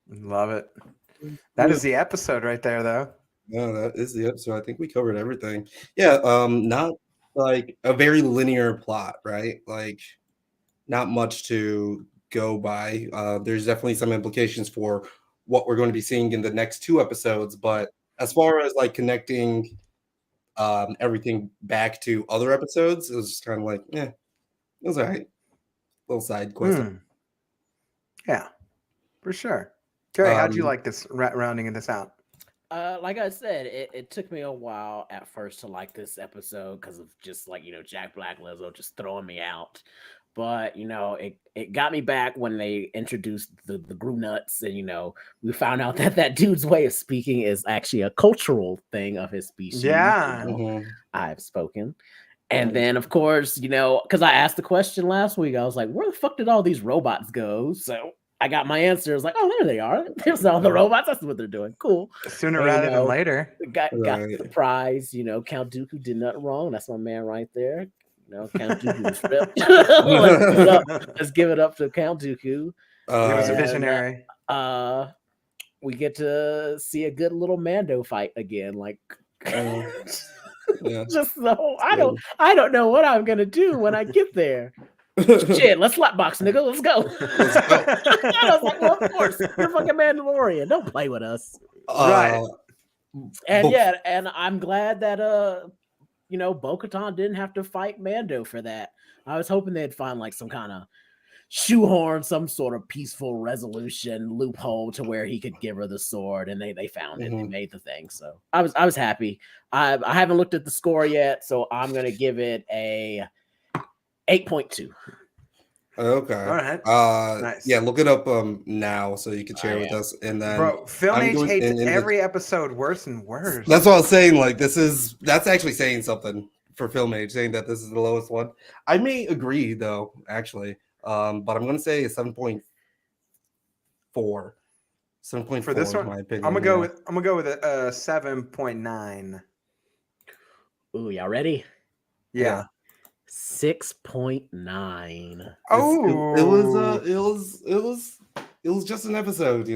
Love it. That is the episode right there, though. No, that is the episode. I think we covered everything. Yeah, not like a very linear plot, right? Like not much to go by. There's definitely some implications for what we're going to be seeing in the next 2 episodes, but as far as like connecting everything back to other episodes, it was just kind of like, it was all right. Little side quest. Yeah, for sure. Terry, how'd you like this rounding this out? Like I said, it took me a while at first to like this episode because of just like, Jack Black Lizzo just throwing me out. but it got me back when they introduced the Gru nuts, and we found out that dude's way of speaking is actually a cultural thing of his species. Yeah. I've spoken. And then, of course, because I asked the question last week, I was like, where the fuck did all these robots go? So I got my answer. I was like, oh, there they are. There's all the robots. That's what they're doing. Cool. Sooner rather than later. Got the prize. Count Dooku did nothing wrong. That's my man right there. Count Dooku was ripped. Let's give it up to Count Dooku. He was a visionary. We get to see a good little Mando fight again. Just I don't know what I'm gonna do when I get there. Shit, let's slapbox, nigga. Let's go. I was like, well, of course, you're fucking Mandalorian. Don't play with us. Right. And I'm glad that Bo-Katan didn't have to fight Mando for that. I was hoping they'd find some kind of shoehorn, some sort of peaceful resolution loophole to where he could give her the sword, and they found it. They made the thing. So I was happy. I haven't looked at the score yet, so I'm gonna give it a 8.2. Okay. All right. Nice. Yeah, look it up now so you can share with us. And then Film Age hates every episode worse and worse. That's what I was saying. That's actually saying something for Film Age, saying that this is the lowest one. I may agree though, actually. But I'm gonna say a 7.4. 7.4 for this one, in my opinion. I'm gonna go with a 7.9. Ooh, y'all ready? Yeah. 6.9. Oh, it was just an episode,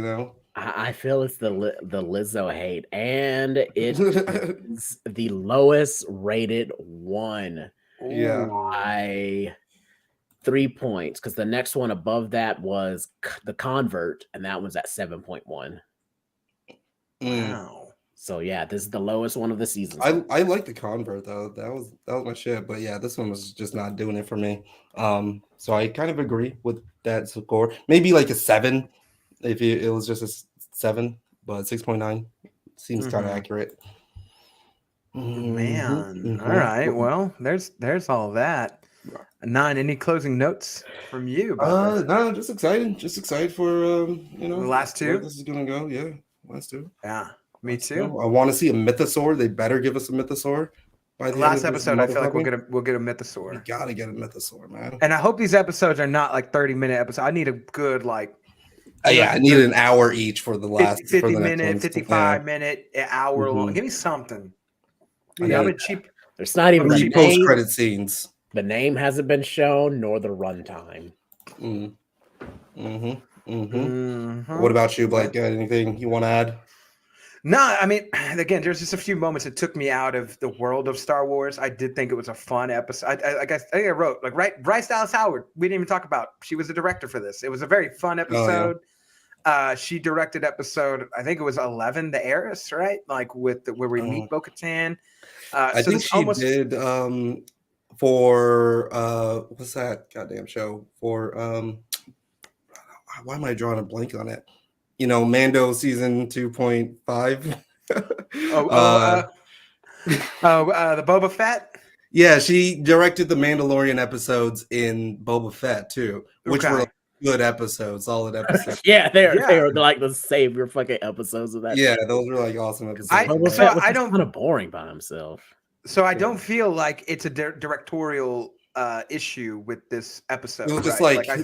I feel it's the Lizzo hate, and it is the lowest rated one. Yeah, by 3 points, because the next one above that was The Convert, and that one's at 7.1. Wow. So yeah, this is the lowest one of the season. I like The Convert though. That was my shit. But yeah, this one was just not doing it for me. So I kind of agree with that score. Maybe like a 7 if it was just a 7, but 6.9 seems kind of accurate. Man. All right. Well, there's all that. 9, any closing notes from you? No, just excited for the last 2. Where this is gonna go. Yeah, last 2. Yeah, me too. I want to see a mythosaur. They better give us a mythosaur by the last episode. I feel like we'll get a mythosaur. We gotta get a mythosaur, man. And I hope these episodes are not 30-minute episodes. I need a good I need an hour each for the last 50 minute, 55 minute, an hour long. Give me something. Cheap. There's not even the post credit scenes. The name hasn't been shown, nor the runtime. What about you, Blake? Anything you want to add? No, I mean, again, there's just a few moments that took me out of the world of Star Wars. I did think it was a fun episode. I think I wrote Bryce Dallas Howard. We didn't even talk about. She was the director for this. It was a very fun episode. Oh, yeah. She directed episode, I think it was 11, The Heiress, right? Where we meet Bo-Katan. I think she did for what's that goddamn show for why am I drawing a blank on it? Mando season 2.5. The Boba Fett. Yeah, she directed the Mandalorian episodes in Boba Fett too, which were good episodes, solid episodes. Yeah, they were like the savior fucking episodes of that. Yeah, those were awesome episodes. Boba Fett was kind of boring by himself. So I don't feel like it's a directorial issue with this episode. It was just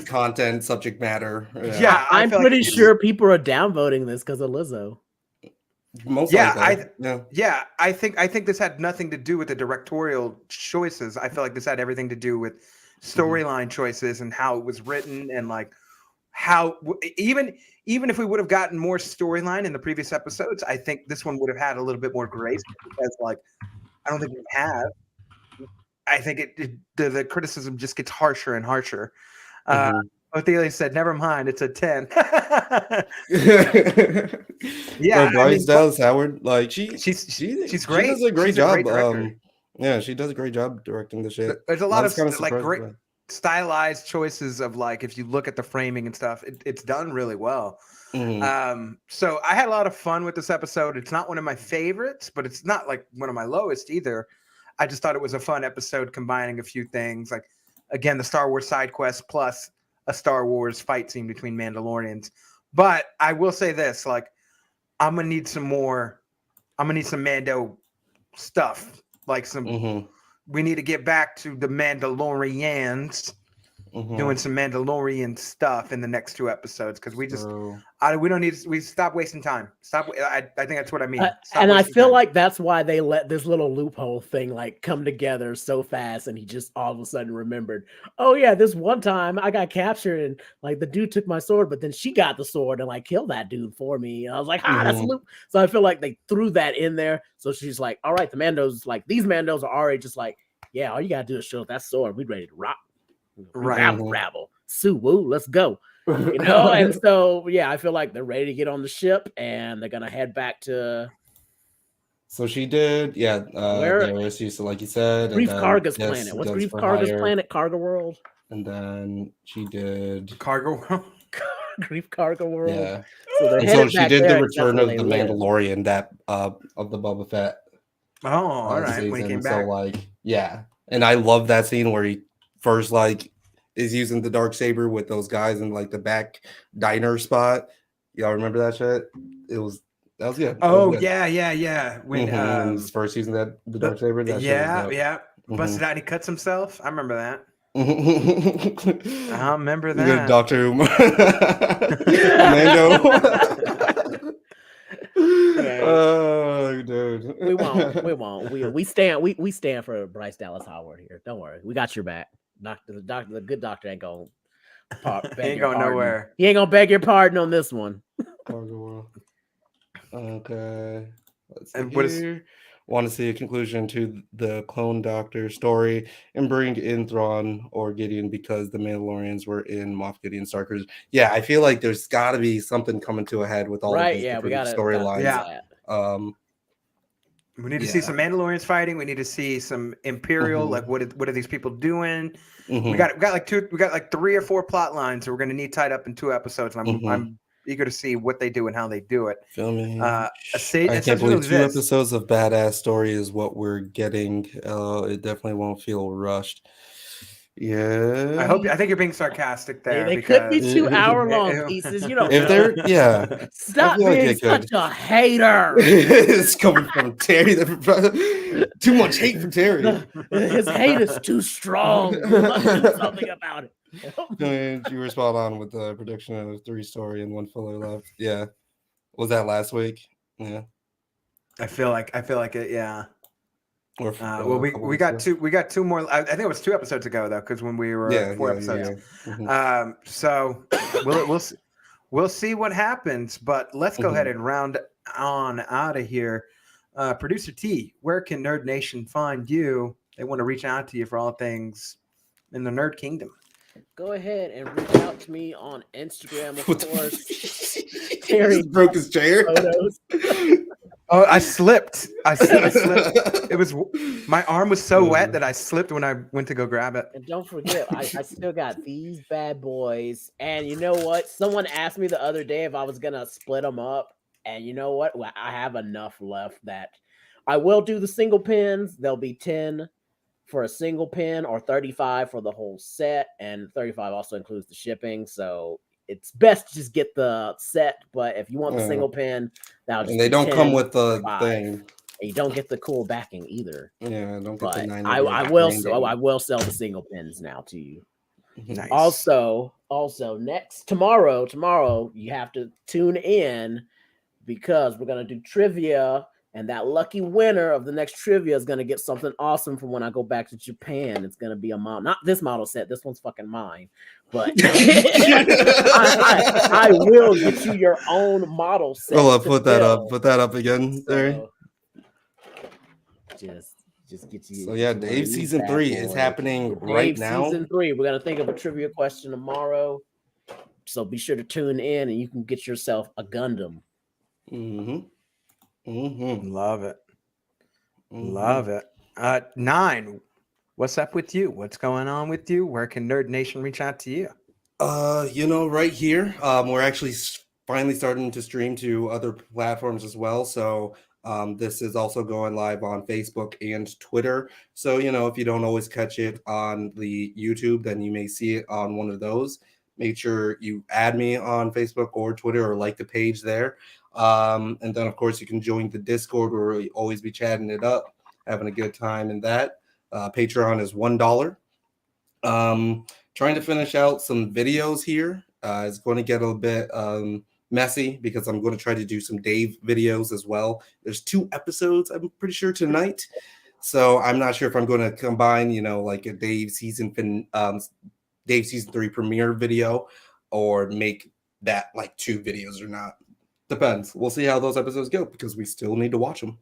content, subject matter. Yeah, I'm pretty sure people are downvoting this because of Lizzo. Most likely. I think this had nothing to do with the directorial choices. I feel like this had everything to do with storyline choices and how it was written, and how even if we would have gotten more storyline in the previous episodes, I think this one would have had a little bit more grace, because I don't think we have. I think the criticism just gets harsher and harsher. Othelia said, "Never mind, it's a 10." Yeah, Bryce Dallas Howard, she's great. She does a great job. She does a great job directing the shit. There's a lot of great stylized choices of if you look at the framing and stuff, it's done really well. So I had a lot of fun with this episode. It's not one of my favorites, but it's not one of my lowest either. I just thought it was a fun episode, combining a few things. again, the Star Wars side quest plus a Star Wars fight scene between Mandalorians. But I will say this, like, I'm gonna need some Mando stuff. Like we need to get back to the Mandalorians doing some Mandalorian stuff in the next 2 episodes, because we just we don't need we stop wasting time. I think that's what I mean. And I feel like that's why they let this little loophole thing like come together so fast, and he just all of a sudden remembered, oh yeah, this one time I got captured and like the dude took my sword, but then she got the sword and like killed that dude for me. And I was like, that's a loop. So I feel like they threw that in there. So she's like, all right, the Mandos, like these Mandos are already just like, yeah, all you gotta do is show us that sword. We ready to rock. Rabble, Sue Woo, let's go. You know, and so yeah, I feel like they're ready to get on the ship and they're gonna head back to. So she did, where so like you said, Grief Karga's planet. What's Grief Karga's planet? Cargo World. And then she did Cargo World. Grief Cargo World. Yeah. So she did the Return of the Mandalorian, that of the Boba Fett. Oh, all right. Season. When he came back. So like, yeah, and I love that scene where he first like is using the darksaber with those guys in like the back diner spot. Y'all remember that shit? That was good. Yeah. When he's first using the darksaber. Busted out and he cuts himself. I remember that. I remember that. Good Doctor Mando. Oh, dude. We won't. We stand for Bryce Dallas Howard here. Don't worry. We got your back. The good doctor ain't gonna ain't going nowhere. He ain't gonna beg your pardon on this one. Okay. Let's see. Want to see a conclusion to the Clone Doctor story and bring in Thrawn or Gideon because the Mandalorians were in Moff Gideon Starkers. Yeah, I feel like there's got to be something coming to a head with all of these different storylines. We need to see some Mandalorians fighting. We need to see some Imperial. Like, what are these people doing? We got like 3 or 4 plot lines that we're going to need tied up in 2 episodes. And I'm eager to see what they do and how they do it. Feel me? I can't believe 2 episodes of badass story is what we're getting. It definitely won't feel rushed. Yeah, I think you're being sarcastic there. They could be 2 hour long pieces. You know, if they're stop being such a hater. It's coming from Terry. Too much hate for Terry. His hate is too strong. We must do something about it. And you were spot on with the prediction of 3 story and 1 filler left. Yeah, was that last week? Yeah, I feel like it. Yeah. Well, we got 2 more. I think it was 2 episodes ago though, because when we were 4 episodes. Yeah. So we'll see what happens. But let's go ahead and round on out of here. Producer T, where can Nerd Nation find you? They want to reach out to you for all things in the Nerd Kingdom. Go ahead and reach out to me on Instagram, of course. Terry broke his chair. Photos. Oh, I slipped. I slipped. It was my arm was so wet that I slipped when I went to go grab it. And don't forget, I still got these bad boys. And you know what? Someone asked me the other day if I was gonna split them up. And you know what? Well, I have enough left that I will do the single pins. There'll be 10 for a single pin or 35 for the whole set, and 35 also includes the shipping. So it's best to just get the set, but if you want the single pin, that'll just and they don't 10, come with the 5. thing. And you don't get the cool backing either. Yeah, don't get but the 90. I will sell the single pins now to you. Nice. Also tomorrow you have to tune in because we're gonna do trivia. And that lucky winner of the next trivia is going to get something awesome from when I go back to Japan. It's going to be a model, not this model set. This one's fucking mine. But I will get you your own model set. Well, put that up. Put that up again, there. Just get you. So yeah, Dave season 3 is happening right now. Season 3. We're going to think of a trivia question tomorrow. So be sure to tune in and you can get yourself a Gundam. Love it. Love it. 9, what's up with you? What's going on with you? Where can Nerd Nation reach out to you? Right here. We're actually finally starting to stream to other platforms as well. So This is also going live on Facebook and Twitter. So, if you don't always catch it on the YouTube, then you may see it on one of those. Make sure you add me on Facebook or Twitter or like the page there. And then, of course, you can join the Discord where we always be chatting it up, having a good time in that. Patreon is $1. Trying to finish out some videos here. It's going to get a little bit messy because I'm going to try to do some Dave videos as well. There's 2 episodes, I'm pretty sure, tonight. So I'm not sure if I'm going to combine, like a Dave season 3 premiere video or make that like 2 videos or not. Depends. We'll see how those episodes go because we still need to watch them.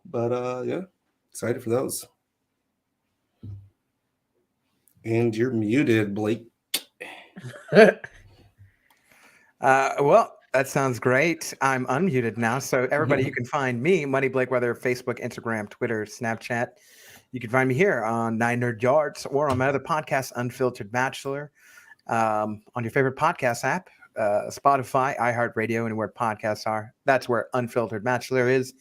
But yeah, excited for those. And you're muted, Blake. Well, that sounds great. I'm unmuted now. So everybody, you can find me, Money Blake, whether Facebook, Instagram, Twitter, Snapchat. You can find me here on 9 Nerd Yards or on my other podcast, Unfiltered Bachelor, on your favorite podcast app, Spotify, iHeartRadio, and where podcasts are. That's where Unfiltered Bachelor is.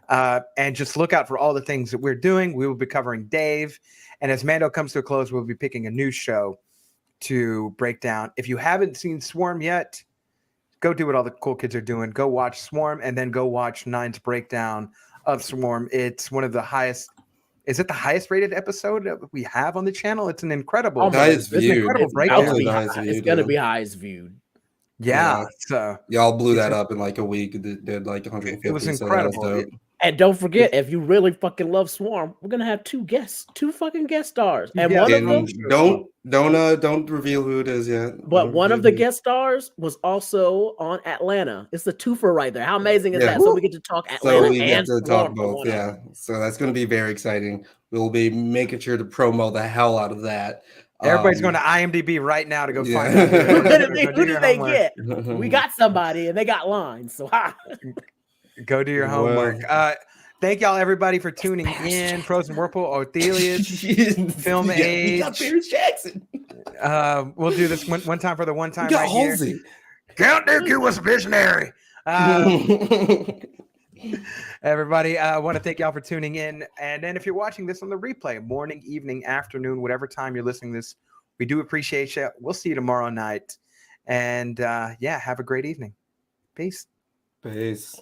And just look out for all the things that we're doing. We will be covering Dave. And as Mando comes to a close, we'll be picking a new show to break down. If you haven't seen Swarm yet, go do what all the cool kids are doing. Go watch Swarm and then go watch Nine's breakdown of Swarm. It's one of the highest. Is it the highest rated episode that we have on the channel? It's an incredible, highest viewed. Incredible breakdown. It's going to be highest viewed. Yeah. So y'all blew that up in like a week. It did like 150. It was incredible. So that was and don't forget, if you really fucking love Swarm, we're gonna have 2 fucking guest stars, and one of them don't reveal who it is yet. But one of the guest stars was also on Atlanta. It's the twofer right there. How amazing is that? So we get to talk Atlanta so we get to talk Swarm both. Yeah, so that's going to be very exciting. We'll be making sure to promo the hell out of that. Everybody's going to IMDb right now to go find out. Who did they get? We got somebody, and they got lines. So go do your homework. Thank y'all, everybody, for tuning in. Frozen Whirlpool, Othelia's, Film Age. We got Paris Jackson. We'll do this one time for the one time We got right Halsey. here. Count Dooku was a visionary. Everybody, I want to thank y'all for tuning in. And then if you're watching this on the replay, morning, evening, afternoon, whatever time you're listening to this, we do appreciate you. We'll see you tomorrow night. And yeah, have a great evening. Peace. Peace.